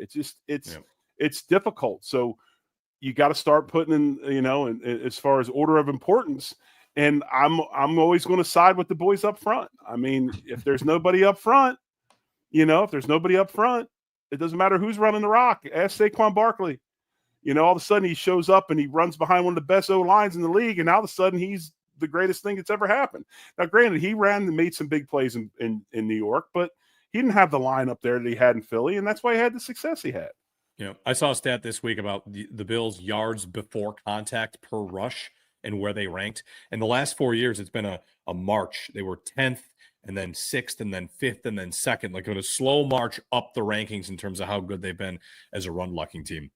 It's difficult. So you got to start putting in, as far as order of importance. And I'm always going to side with the boys up front. I mean, if there's nobody up front, it doesn't matter who's running the rock. Ask Saquon Barkley. All of a sudden he shows up and he runs behind one of the best O-lines in the league, and all of a sudden he's the greatest thing that's ever happened. Now, granted, he ran and made some big plays in New York, but he didn't have the line up there that he had in Philly, and that's why he had the success he had. I saw a stat this week about the Bills' yards before contact per rush and where they ranked. In the last 4 years, it's been a march. They were 10th, and then 6th, and then 5th, and then 2nd. Like, it was a slow march up the rankings in terms of how good they've been as a run-blocking team.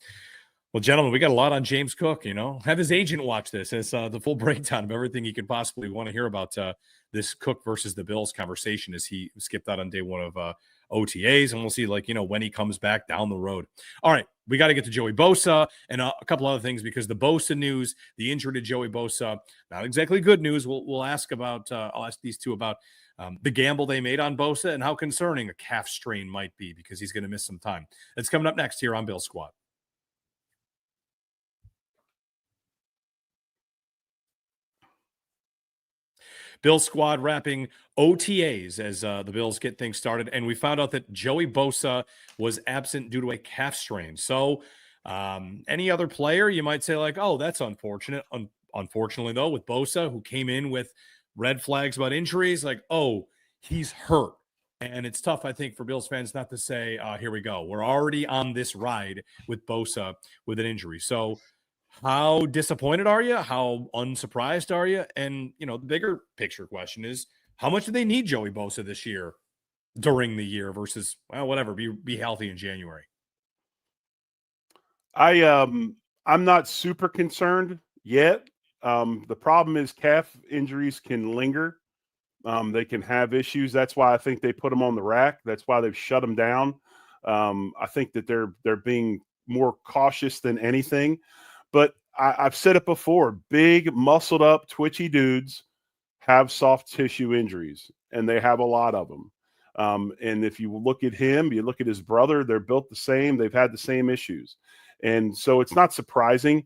Well, gentlemen, we got a lot on James Cook, Have his agent watch this. It's the full breakdown of everything you could possibly want to hear about this Cook versus the Bills conversation as he skipped out on day one of OTAs, and we'll see, when he comes back down the road. All right, we got to get to Joey Bosa and a couple other things because the Bosa news, the injury to Joey Bosa, not exactly good news. We'll ask about, I'll ask these two about the gamble they made on Bosa and how concerning a calf strain might be because he's going to miss some time. That's coming up next here on Bill Squad. Bill Squad wrapping OTAs as the Bills get things started. And we found out that Joey Bosa was absent due to a calf strain. So any other player, you might say oh, that's unfortunate. Unfortunately, though, with Bosa, who came in with red flags about injuries, oh, he's hurt. And it's tough, I think, for Bills fans not to say, here we go. We're already on this ride with Bosa with an injury. So how disappointed are you? How unsurprised are you? And, the bigger picture question is, how much do they need Joey Bosa this year during the year versus, whatever, be healthy in January? I'm not super concerned yet. The problem is calf injuries can linger. They can have issues. That's why I think they put them on the rack. That's why they've shut them down. I think that they're being more cautious than anything. But I've said it before, big, muscled up, twitchy dudes have soft tissue injuries, and they have a lot of them. And if you look at him, you look at his brother, they're built the same. They've had the same issues. And so it's not surprising.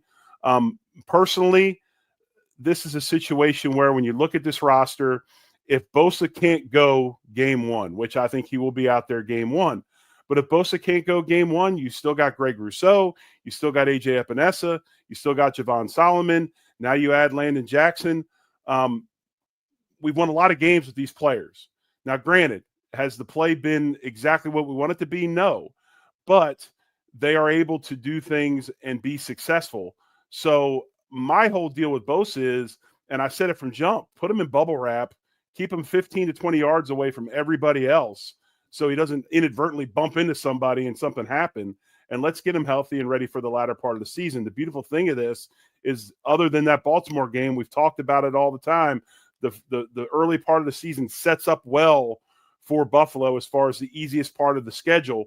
Personally, this is a situation where when you look at this roster, if Bosa can't go game one, which I think he will be out there game one, but if Bosa can't go game one, you still got Greg Rousseau, you still got A.J. Epinesa, you still got Javon Solomon. Now you add Landon Jackson. We've won a lot of games with these players. Now, granted, has the play been exactly what we want it to be? No. But they are able to do things and be successful. So my whole deal with Bosa is, and I said it from jump, put him in bubble wrap, keep him 15 to 20 yards away from everybody else so he doesn't inadvertently bump into somebody and something happen. And let's get him healthy and ready for the latter part of the season. The beautiful thing of this is, other than that Baltimore game, we've talked about it all the time, the early part of the season sets up well for Buffalo as far as the easiest part of the schedule.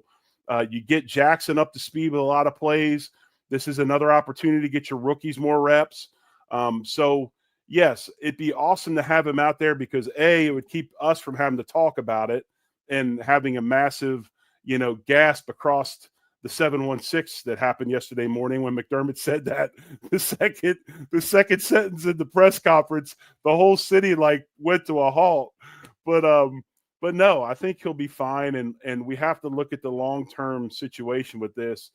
You get Jackson up to speed with a lot of plays. This is another opportunity to get your rookies more reps. So, yes, it'd be awesome to have him out there because, A, it would keep us from having to talk about it and having a massive, gasp across the 716 that happened yesterday morning when McDermott said that. The second sentence in the press conference, the whole city went to a halt. But no, I think he'll be fine, and we have to look at the long-term situation with this.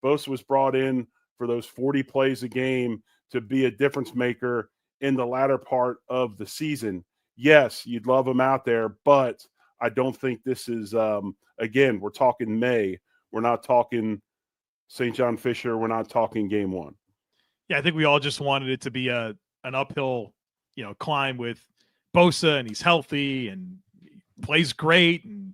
Bosa was brought in for those 40 plays a game to be a difference maker in the latter part of the season. Yes, you'd love him out there, but I don't think this is, again, we're talking May. We're not talking St. John Fisher. We're not talking game one. Yeah, I think we all just wanted it to be an uphill, climb with Bosa, and he's healthy and plays great and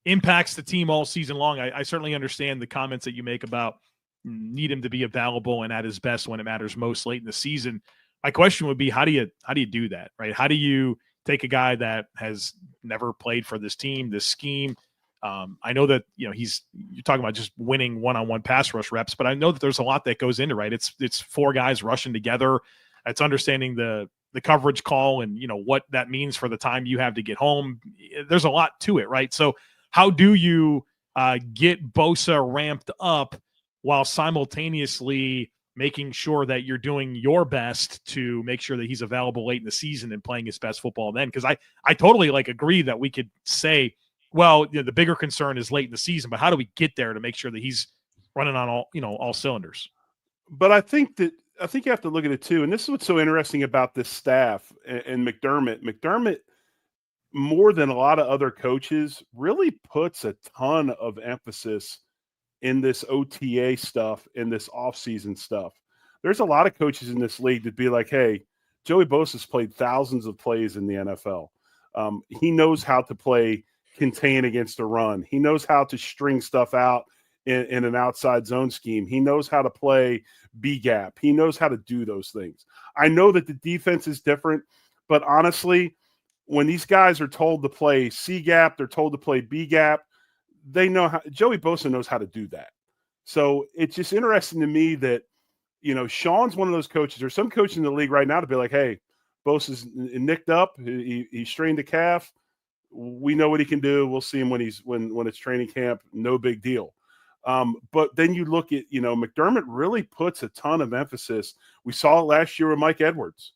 impacts the team all season long. I certainly understand the comments that you make about need him to be available and at his best when it matters most late in the season. My question would be, how do you do that, right? How do you take a guy that has never played for this team, this scheme? I know that, you're talking about just winning one-on-one pass rush reps, but I know that there's a lot that goes into, right? It's four guys rushing together. It's understanding the coverage call and, what that means for the time you have to get home. There's a lot to it, right? So how do you get Bosa ramped up while simultaneously making sure that you're doing your best to make sure that he's available late in the season and playing his best football then? Because I totally agree that we could say, well, the bigger concern is late in the season, but how do we get there to make sure that he's running on all cylinders? But I think you have to look at it too. And this is what's so interesting about this staff and McDermott. McDermott, more than a lot of other coaches, really puts a ton of emphasis in this OTA stuff, in this offseason stuff. There's a lot of coaches in this league that be like, hey, Joey Bosa's played thousands of plays in the NFL. He knows how to play contain against the run. He knows how to string stuff out in an outside zone scheme. He knows how to play B gap. He knows how to do those things. I know that the defense is different, but honestly, when these guys are told to play C gap, they're told to play B gap, they know how. Joey Bosa knows how to do that. So it's just interesting to me that, Sean's one of those coaches. There's some coaches in the league right now to be like, hey, Bosa's nicked up. He strained a calf. We know what he can do. We'll see him when it's training camp. No big deal. But then you look at, McDermott really puts a ton of emphasis. We saw it last year with Mike Edwards.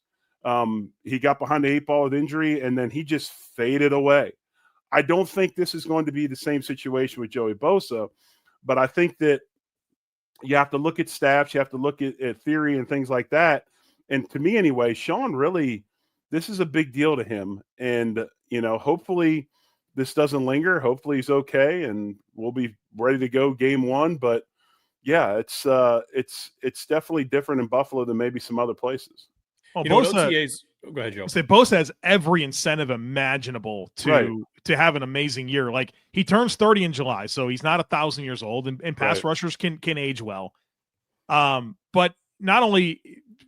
He got behind the 8 ball with injury, and then he just faded away. I don't think this is going to be the same situation with Joey Bosa, but I think that you have to look at stats, you have to look at theory and things like that. And to me anyway, Sean really, this is a big deal to him. And, hopefully this doesn't linger. Hopefully he's okay and we'll be ready to go game one. But yeah, it's definitely different in Buffalo than maybe some other places. Well, Bosa, OTAs, go ahead, Joe. Bosa has every incentive imaginable to have an amazing year. Like, he turns 30 in July, so he's not 1,000 years old, and pass rushers can age well. But not only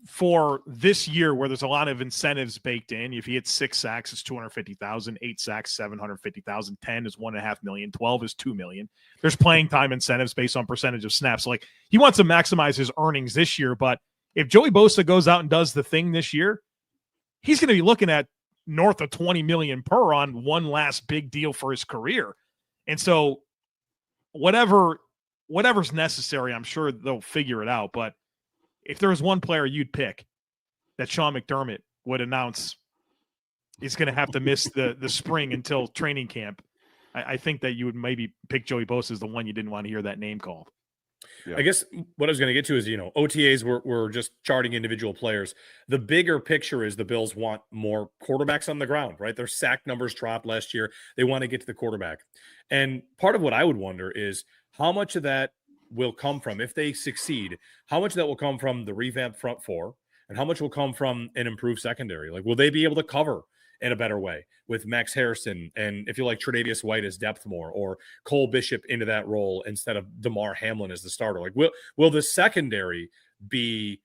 for this year where there's a lot of incentives baked in. If he hits 6 sacks, it's $250,000, 8 sacks, $750,000, 10 is $1.5 million, 12 is $2 million. There's playing time incentives based on percentage of snaps. So, he wants to maximize his earnings this year, but if Joey Bosa goes out and does the thing this year, he's going to be looking at north of $20 million per on one last big deal for his career. And so whatever's necessary, I'm sure they'll figure it out. But if there was one player you'd pick that Sean McDermott would announce is going to have to miss the spring until training camp, I think that you would maybe pick Joey Bosa as the one you didn't want to hear that name called. Yeah. I guess what I was going to get to is, OTAs were just charting individual players. The bigger picture is the Bills want more quarterbacks on the ground, right? Their sack numbers dropped last year. They want to get to the quarterback. And part of what I would wonder is how much of that will come from, if they succeed, how much of that will come from the revamped front four and how much will come from an improved secondary? Like, will they be able to cover in a better way with Max Harrison and, if you like, Tre'Davious White as depth more, or Cole Bishop into that role instead of DeMar Hamlin as the starter? Like, will the secondary be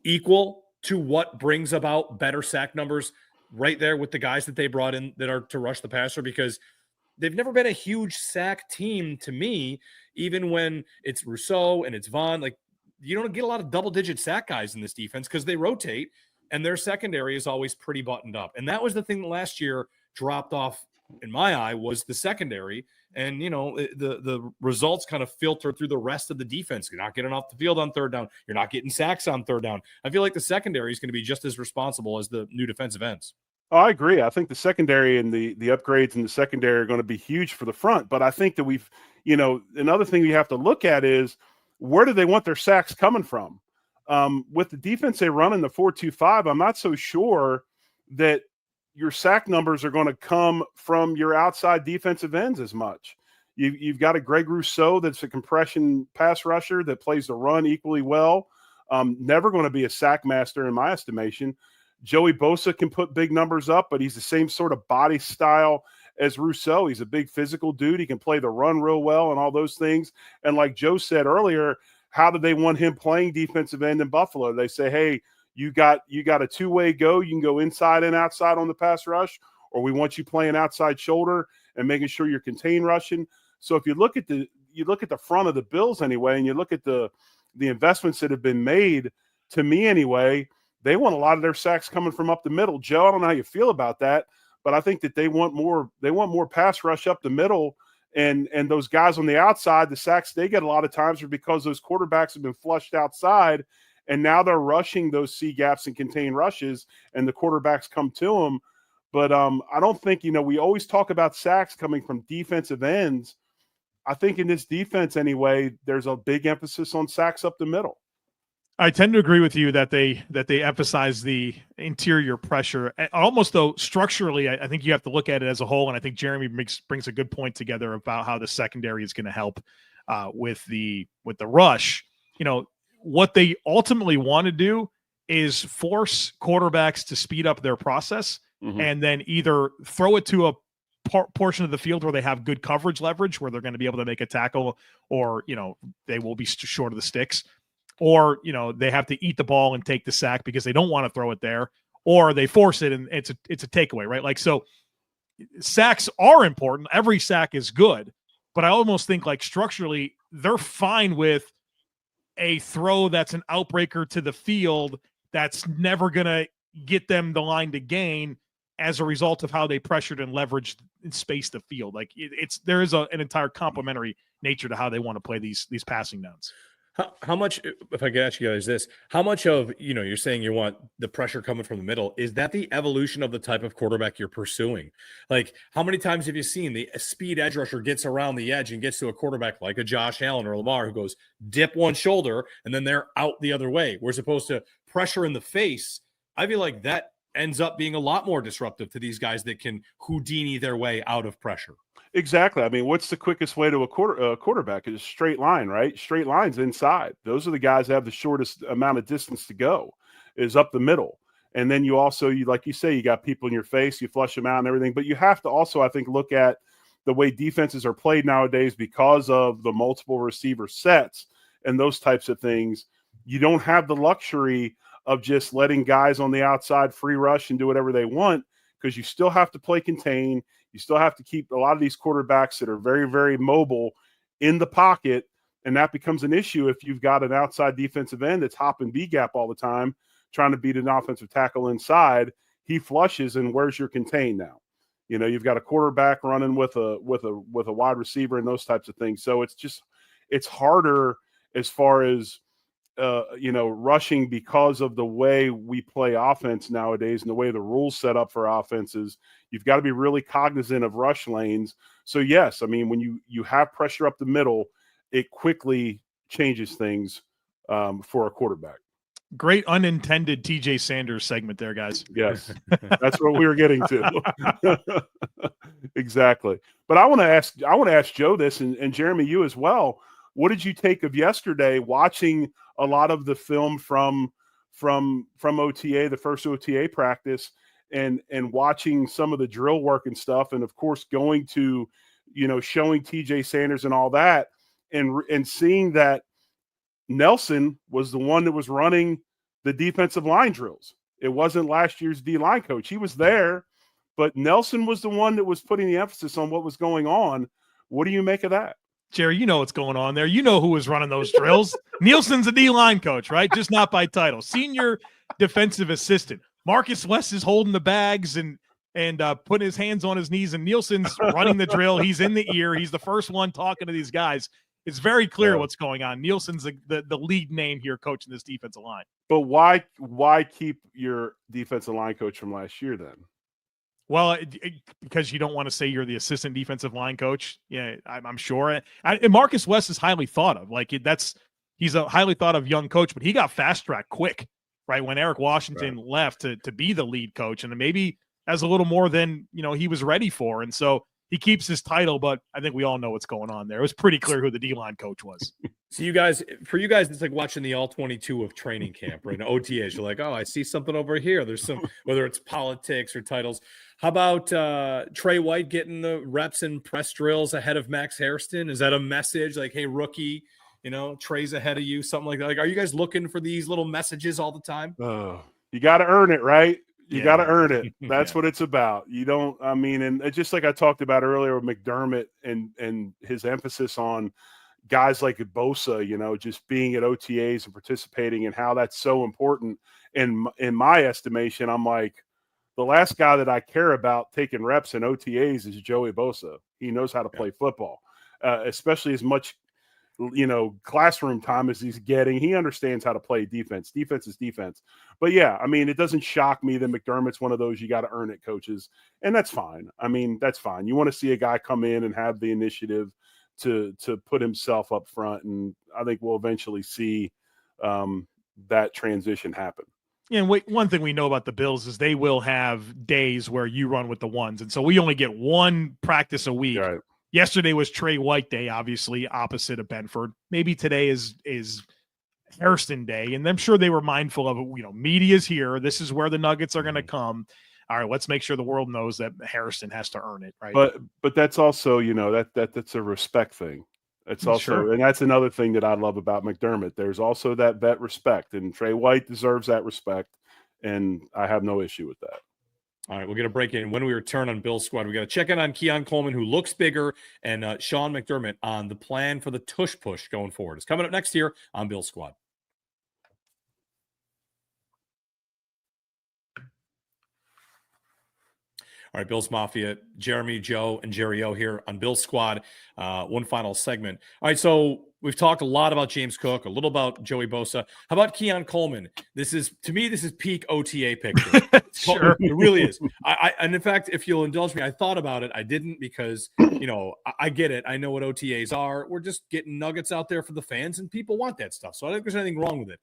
equal to what brings about better sack numbers right there with the guys that they brought in that are to rush the passer? Because they've never been a huge sack team to me, even when it's Rousseau and it's Vaughn. Like, you don't get a lot of double-digit sack guys in this defense because they rotate, and their secondary is always pretty buttoned up. And that was the thing that last year dropped off in my eye, was the secondary. And, the results kind of filter through the rest of the defense. You're not getting off the field on third down. You're not getting sacks on third down. I feel like the secondary is going to be just as responsible as the new defensive ends. Oh, I agree. I think the secondary and the upgrades in the secondary are going to be huge for the front. But I think that we've, another thing we have to look at is, where do they want their sacks coming from? With the defense they run in the 4-2-5, I'm not so sure that, your sack numbers are going to come from your outside defensive ends as much. You've got a Greg Rousseau that's a compression pass rusher that plays the run equally well. Never going to be a sack master in my estimation. Joey Bosa can put big numbers up, but he's the same sort of body style as Rousseau. He's a big physical dude. He can play the run real well and all those things. And like Joe said earlier, how do they want him playing defensive end in Buffalo? They say, hey, you got a two-way go. You can go inside and outside on the pass rush, or we want you playing outside shoulder and making sure you're contained rushing. So if you look at the front of the Bills anyway, and you look at the investments that have been made, to me anyway, they want a lot of their sacks coming from up the middle. Joe, I don't know how you feel about that, but I think that they want more pass rush up the middle, and those guys on the outside, the sacks they get a lot of times are because those quarterbacks have been flushed outside, and now they're rushing those C gaps and contained rushes, and the quarterbacks come to them. But I don't think, we always talk about sacks coming from defensive ends. I think in this defense anyway, there's a big emphasis on sacks up the middle. I tend to agree with you that they emphasize the interior pressure. Almost though structurally, I think you have to look at it as a whole, and I think Jeremy brings a good point together about how the secondary is going to help with the rush. What they ultimately want to do is force quarterbacks to speed up their process, and then either throw it to a portion of the field where they have good coverage leverage, where they're going to be able to make a tackle, or they will be short of the sticks, or they have to eat the ball and take the sack because they don't want to throw it there, or they force it and it's a takeaway, right? Like, so sacks are important. Every sack is good, but I almost think like structurally they're fine with a throw that's an outbreaker to the field that's never going to get them the line to gain as a result of how they pressured and leveraged and spaced the field. Like there is an entire complementary nature to how they want to play these passing downs. How much, if I could ask you guys this, how much of, you're saying you want the pressure coming from the middle, is that the evolution of the type of quarterback you're pursuing? Like, how many times have you seen the speed edge rusher gets around the edge and gets to a quarterback like a Josh Allen or Lamar who goes dip one shoulder and then they're out the other way? We're supposed to pressure in the face. I feel like that ends up being a lot more disruptive to these guys that can Houdini their way out of pressure. Exactly. I mean, what's the quickest way to a quarterback? Is a straight line, right? Straight lines inside. Those are the guys that have the shortest amount of distance to go, is up the middle. And then you like you say, you got people in your face, you flush them out and everything. But you have to also, I think, look at the way defenses are played nowadays because of the multiple receiver sets and those types of things. You don't have the luxury of just letting guys on the outside free rush and do whatever they want, because you still have to play contain. You still have to keep a lot of these quarterbacks that are very, very mobile in the pocket, and that becomes an issue if you've got an outside defensive end that's hopping B-gap all the time, trying to beat an offensive tackle inside. He flushes, and where's your contain now? You've got a quarterback running with a wide receiver and those types of things. So it's harder as far as rushing because of the way we play offense nowadays and the way the rules set up for offenses. You've got to be really cognizant of rush lanes. So yes, I mean, when you have pressure up the middle, it quickly changes things for a quarterback. Great unintended TJ Sanders segment there, guys. Yes, that's what we were getting to. Exactly. But I want to ask Joe this, and Jeremy, you as well. What did you take of yesterday, watching a lot of the film from OTA, the first OTA practice, and watching some of the drill work and stuff, and of course going to, showing TJ Sanders and all that, and seeing that Nelson was the one that was running the defensive line drills. It wasn't last year's D-line coach. He was there, but Nelson was the one that was putting the emphasis on what was going on. What do you make of that? Jerry, you know what's going on there. You know who was running those drills. Nielsen's a D-line coach, right? Just not by title. Senior defensive assistant. Marcus West is holding the bags and putting his hands on his knees, and Nielsen's running the drill. He's in the ear. He's the first one talking to these guys. It's very clear what's going on. Nielsen's the lead name here coaching this defensive line. But why keep your defensive line coach from last year then? Well, because you don't want to say you're the assistant defensive line coach. Yeah, I'm sure. And Marcus West is highly thought of. He's a highly thought of young coach, but he got fast tracked quick, right? When Eric Washington left to be the lead coach. And maybe as a little more than, he was ready for. And so he keeps his title, but I think we all know what's going on there. It was pretty clear who the D-line coach was. So for you guys, it's like watching the all 22 of training camp, right? And OTAs, you're like, oh, I see something over here. There's some, whether it's politics or titles. How about Trey White getting the reps and press drills ahead of Max Hairston? Is that a message like, hey, rookie, Trey's ahead of you, something like that? Like, are you guys looking for these little messages all the time? You got to earn it, right? You got to earn it. That's Yeah. what it's about. You don't, and it's just like I talked about earlier with McDermott and his emphasis on guys like Bosa, just being at OTAs and participating and how that's so important. In my estimation, I'm like, the last guy that I care about taking reps in OTAs is Joey Bosa. He knows how to play football, especially as much, classroom time as he's getting. He understands how to play defense. Defense is defense. But yeah, it doesn't shock me that McDermott's one of those you got to earn it coaches. And that's fine. That's fine. You want to see a guy come in and have the initiative to put himself up front. And I think we'll eventually see that transition happen. Yeah, and one thing we know about the Bills is they will have days where you run with the ones. And so we only get one practice a week. Right. Yesterday was Trey White Day, obviously, opposite of Benford. Maybe today is Hairston Day, and I'm sure they were mindful of, media's here. This is where the Nuggets are going to come. All right, let's make sure the world knows that Hairston has to earn it, right? But that's also, that's a respect thing. It's also, and that's another thing that I love about McDermott. There's also that vet respect, and Trey White deserves that respect, and I have no issue with that. All right, we're going to break in. When we return on Bill's Squad, we got to check in on Keon Coleman, who looks bigger, and Sean McDermott on the plan for the Tush Push going forward. It's coming up next year on Bill's Squad. All right, Bills Mafia, Jeremy, Joe, and Jerry O here on Bill's Squad. One final segment. All right, so we've talked a lot about James Cook, a little about Joey Bosa. How about Keon Coleman? This is peak OTA picture. Sure. It really is. And in fact, if you'll indulge me, I thought about it. I didn't because, I get it. I know what OTAs are. We're just getting nuggets out there for the fans, and people want that stuff. So I don't think there's anything wrong with it.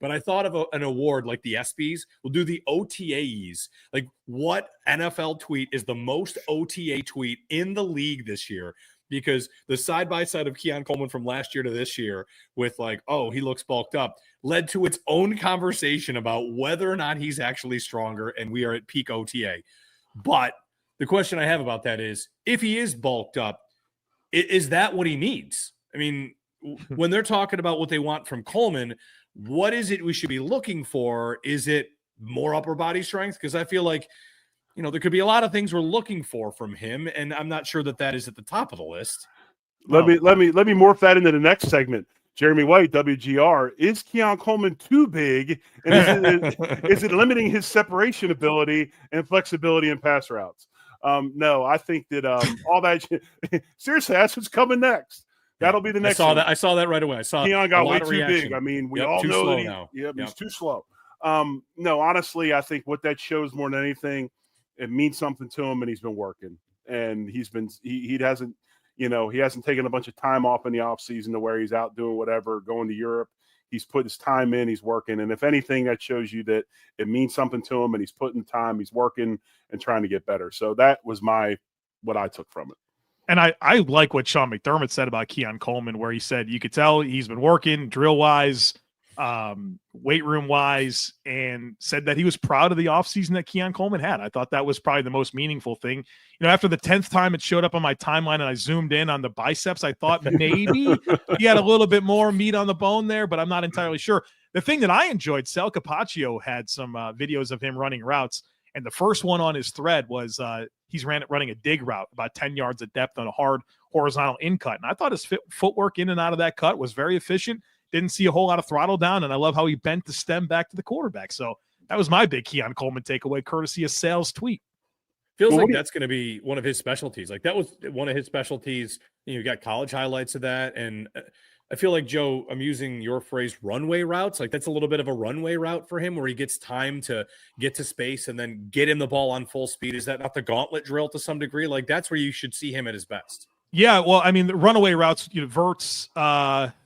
But I thought of an award like the ESPYs. We'll do the OTAs. Like, what NFL tweet is the most OTA tweet in the league this year? Because the side-by-side of Keon Coleman from last year to this year with like, oh, he looks bulked up, led to its own conversation about whether or not he's actually stronger, and we are at peak OTA. But the question I have about that is, if he is bulked up, is that what he needs? I mean, when they're talking about what they want from Coleman, what is it we should be looking for? Is it more upper body strength? Because I feel like, there could be a lot of things we're looking for from him, and I'm not sure that is at the top of the list. Let me morph that into the next segment. Jeremy White, WGR, is Keon Coleman too big? And is it limiting his separation ability and flexibility in pass routes? No, I think that all that seriously, that's what's coming next. That'll be the next. I saw that right away. I saw Keon got way too big. I mean, we all know that he's too slow. No, honestly, I think what that shows more than anything, it means something to him, and he's been working, and he hasn't taken a bunch of time off in the offseason to where he's out doing whatever, going to Europe. He's put his time in, he's working, and if anything, that shows you that it means something to him, and he's putting time, he's working, and trying to get better. So that was what I took from it. And I like what Sean McDermott said about Keon Coleman, where he said you could tell he's been working drill-wise, weight room-wise, and said that he was proud of the offseason that Keon Coleman had. I thought that was probably the most meaningful thing. After the 10th time it showed up on my timeline and I zoomed in on the biceps, I thought maybe he had a little bit more meat on the bone there, but I'm not entirely sure. The thing that I enjoyed, Sal Capaccio had some videos of him running routes. And the first one on his thread was he's running a dig route about 10 yards of depth on a hard horizontal in cut. And I thought his footwork in and out of that cut was very efficient. Didn't see a whole lot of throttle down. And I love how he bent the stem back to the quarterback. So that was my big Keon Coleman takeaway, courtesy of Sal's tweet. Feels like that's going to be one of his specialties. Like that was one of his specialties. You got college highlights of that. And I feel like, Joe, I'm using your phrase runway routes. Like that's a little bit of a runway route for him where he gets time to get to space and then get him the ball on full speed. Is that not the gauntlet drill to some degree? Like that's where you should see him at his best. Yeah, well, I mean, the runaway routes, verts,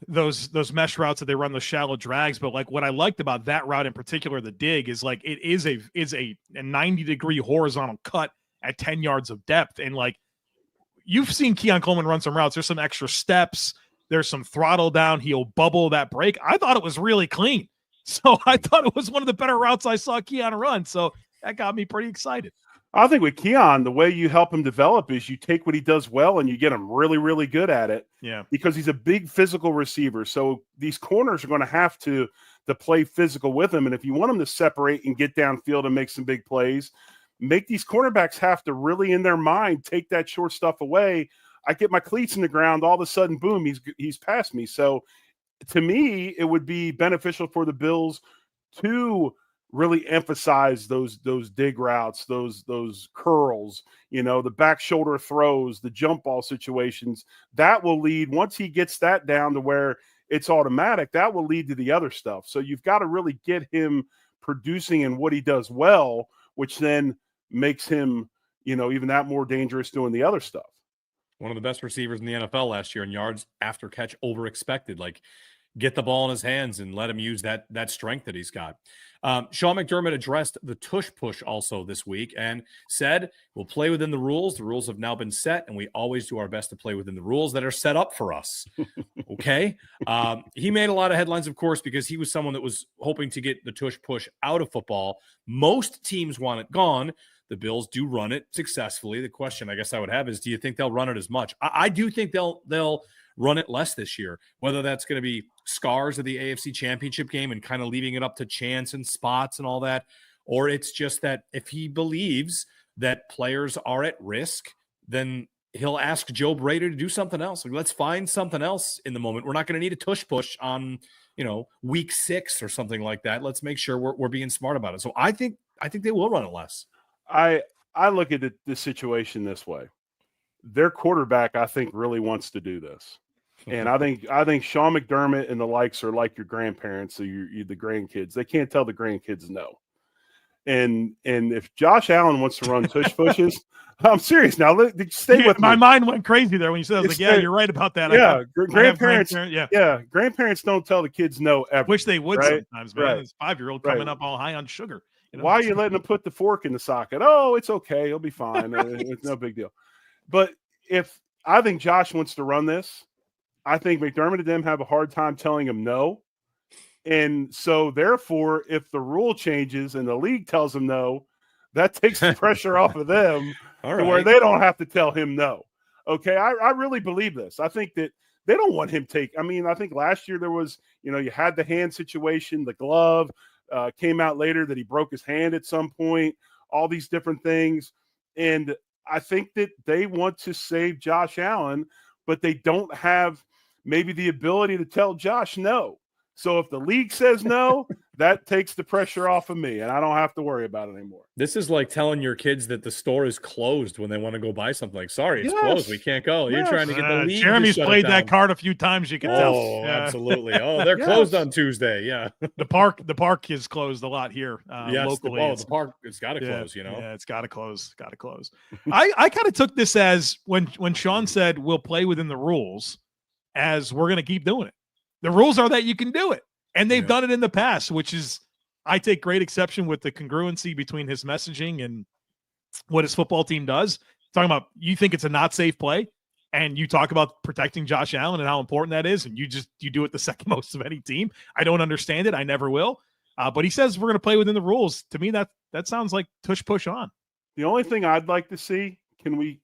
those mesh routes that they run, those shallow drags. But like what I liked about that route in particular, the dig, is like it is a 90-degree horizontal cut at 10 yards of depth. And like you've seen Keon Coleman run some routes. There's some extra steps. There's some throttle down. He'll bubble that break. I thought it was really clean. So I thought it was one of the better routes I saw Keon run. So that got me pretty excited. I think with Keon, the way you help him develop is you take what he does well and you get him really, really good at it. Yeah. Because he's a big physical receiver. So these corners are going to have to play physical with him. And if you want him to separate and get downfield and make some big plays, make these cornerbacks have to really, in their mind, take that short stuff away. I get my cleats in the ground, all of a sudden, boom, he's past me. So to me, it would be beneficial for the Bills to really emphasize those dig routes, those curls, the back shoulder throws, the jump ball situations. That will lead, once he gets that down to where it's automatic, that will lead to the other stuff. So you've got to really get him producing in what he does well, which then makes him, even that more dangerous doing the other stuff. One of the best receivers in the NFL last year in yards after catch over expected. Like, get the ball in his hands and let him use that strength that he's got. Sean McDermott addressed the Tush Push also this week and said, we'll play within the rules. The rules have now been set, and we always do our best to play within the rules that are set up for us. Okay? He made a lot of headlines, of course, because he was someone that was hoping to get the Tush Push out of football. Most teams want it gone. The Bills do run it successfully. The question I guess I would have is, do you think they'll run it as much? I do think they'll run it less this year, whether that's going to be scars of the AFC Championship game and kind of leaving it up to chance and spots and all that, or it's just that if he believes that players are at risk, then he'll ask Joe Brady to do something else. Like, let's find something else in the moment. We're not going to need a tush push on, week 6 or something like that. Let's make sure we're being smart about it. So I think they will run it less. I look at the situation this way. Their quarterback, I think, really wants to do this. And I think Sean McDermott and the likes are like your grandparents or the grandkids. They can't tell the grandkids no. And if Josh Allen wants to run tush pushes, I'm serious now. Stay with my me. mind went crazy there when you said, I was like, yeah, you're right about that. Yeah, grandparents. Grandparents don't tell the kids no ever. Wish they would sometimes, man. Right. This 5-year-old coming up all high on sugar. Why are you letting him put the fork in the socket? Oh, it's okay. He'll be fine. It's no big deal. But if I think Josh wants to run this, I think McDermott and them have a hard time telling him no. And so, therefore, if the rule changes and the league tells him no, that takes the pressure off of them to where they don't have to tell him no. Okay, I really believe this. I think that they don't want him I think last year there was, you had the hand situation, the glove came out later that he broke his hand at some point, all these different things. And I think that they want to save Josh Allen, but they don't have maybe the ability to tell Josh no. So if the league says no, that takes the pressure off of me, and I don't have to worry about it anymore. This is like telling your kids that the store is closed when they want to go buy something. Like, sorry, it's closed. We can't go. You're trying to get the league. Jeremy's played that card a few times. You can tell. Oh, absolutely. Oh, they're closed on Tuesday. Yeah. The park is closed a lot here locally. The park, it's got to close, Yeah, it's got to close. Got to close. I kind of took this as when Sean said we'll play within the rules, as we're going to keep doing it. The rules are that you can do it. And they've done it in the past, which is, I take great exception with the congruency between his messaging and what his football team does. Talking about, you think it's a not safe play, and you talk about protecting Josh Allen and how important that is, and you do it the second most of any team. I don't understand it. I never will. But he says we're going to play within the rules. To me, that sounds like tush push on. The only thing I'd like to see, can we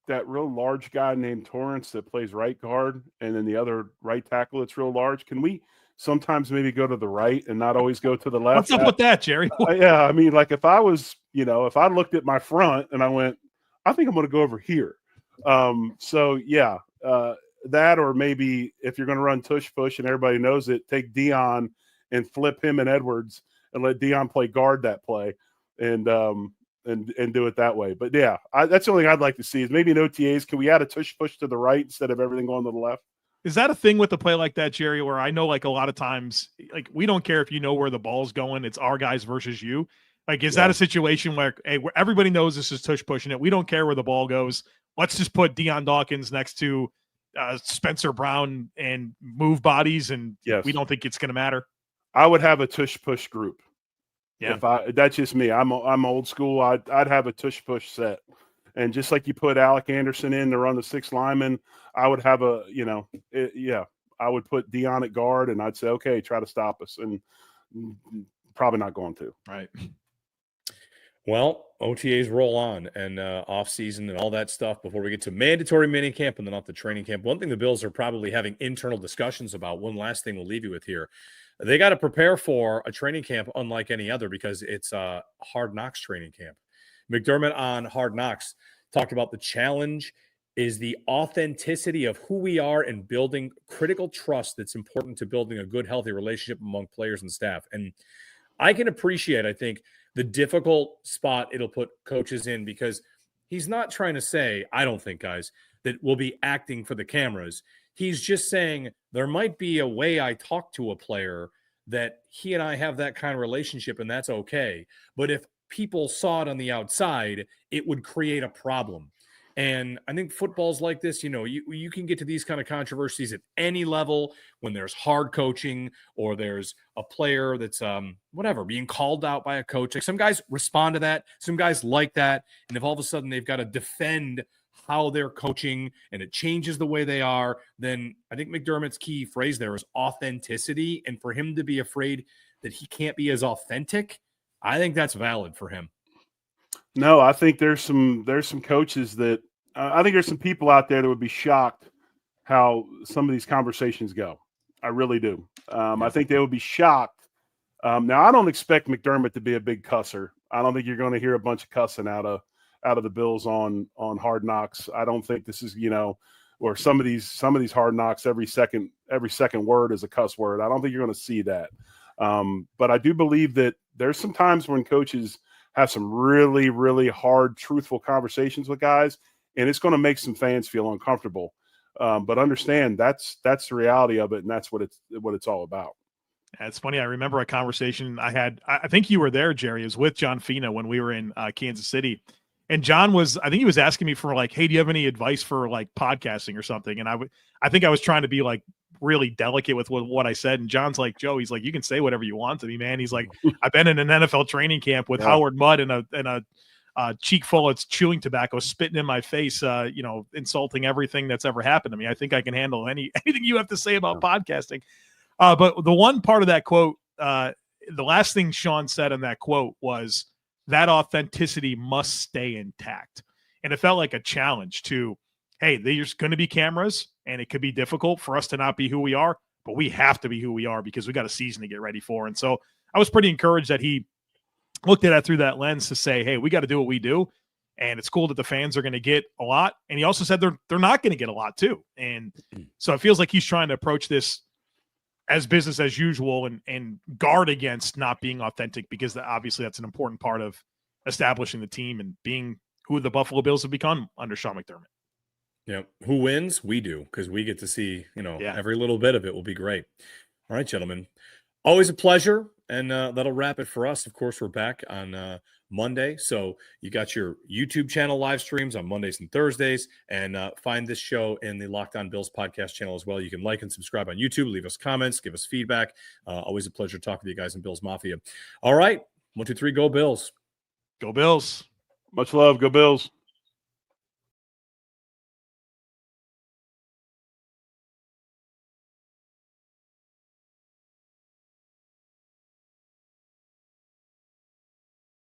that real large guy named Torrance that plays right guard, and then the other right tackle that's real large, can we sometimes maybe go to the right and not always go to the left? What's up with that, Jerry? Yeah, I mean, like if I was, if I looked at my front and I went, I think I'm going to go over here. That, or maybe if you're going to run tush push and everybody knows it, take Dion and flip him and Edwards and let Dion play guard that play and do it that way. But yeah, that's the only thing I'd like to see is maybe in OTAs, can we add a tush push to the right instead of everything going to the left? Is that a thing with the play like that, Jerry, where I know like a lot of times, like we don't care if you know where the ball's going, it's our guys versus you. Like, is that a situation where, hey, where everybody knows this is tush pushing it? We don't care where the ball goes. let's just put Deion Dawkins next to Spencer Brown and move bodies, and Yes. we don't think it's going to matter. I would have a Tush Push group. Yeah. That's just me. I'm old school. I'd have a Tush Push set. And just like you put Alec Anderson in to run the 6 linemen, I would have I would put Deion at guard, and I'd say, okay, try to stop us. And probably not going to. Right. Well, OTAs roll on, and offseason and all that stuff before we get to mandatory minicamp and then off the training camp. One thing the Bills are probably having internal discussions about, one last thing we'll leave you with here. They got to prepare for a training camp unlike any other because it's a Hard Knocks training camp. McDermott on Hard Knocks talked about the challenge is the authenticity of who we are and building critical trust that's important to building a good, healthy relationship among players and staff. And I can appreciate, I think, the difficult spot it'll put coaches in because he's not trying to say, I don't think, guys, that we'll be acting for the cameras. He's just saying there might be a way I talk to a player that he and I have that kind of relationship, and that's okay. But if people saw it on the outside, it would create a problem. And I think football's like this, you can get to these kind of controversies at any level when there's hard coaching or there's a player that's being called out by a coach. Like some guys respond to that. Some guys like that. And if all of a sudden they've got to defend how they're coaching and it changes the way they are, then I think McDermott's key phrase there is authenticity. And for him to be afraid that he can't be as authentic, I think that's valid for him. No, I think there's some coaches that I think there's some people out there that would be shocked how some of these conversations go. I really do. I think they would be shocked. Now, I don't expect McDermott to be a big cusser. I don't think you're going to hear a bunch of cussing out of the Bills on Hard Knocks. I don't think this is or some of these Hard Knocks every second word is a cuss word. I don't think you're going to see that. But I do believe that there's some times when coaches have some really, really hard, truthful conversations with guys, and it's going to make some fans feel uncomfortable. But understand that's the reality of it, and that's what it's all about. It's funny. I remember a conversation I had. I think you were there, Jerry. It was with John Fina when we were in Kansas City, and John I think he was asking me for hey, do you have any advice for podcasting or something? And I think I was trying to be really delicate with what I said. And John's like, Joe, he's like, you can say whatever you want to me, man. He's like, I've been in an NFL training camp with Howard Mudd and a cheek full of chewing tobacco, spitting in my face, insulting everything that's ever happened to me. I think I can handle anything you have to say about podcasting. But the one part of that quote, the last thing Sean said in that quote was that authenticity must stay intact. And it felt like a challenge to, hey, there's going to be cameras and it could be difficult for us to not be who we are, but we have to be who we are because we got a season to get ready for. And so I was pretty encouraged that he looked at it through that lens to say, hey, we got to do what we do. And it's cool that the fans are going to get a lot. And he also said they're not going to get a lot too. And so it feels like he's trying to approach this as business as usual and guard against not being authentic, because obviously that's an important part of establishing the team and being who the Buffalo Bills have become under Sean McDermott. Yeah. Who wins? We do, because we get to see, every little bit of it will be great. All right, gentlemen. Always a pleasure. And that'll wrap it for us. Of course, we're back on Monday. So you got your YouTube channel live streams on Mondays and Thursdays. And find this show in the Locked On Bills podcast channel as well. You can like and subscribe on YouTube. Leave us comments. Give us feedback. Always a pleasure talking to you guys in Bills Mafia. All right. 1, 2, 3, go Bills. Go Bills. Much love. Go Bills.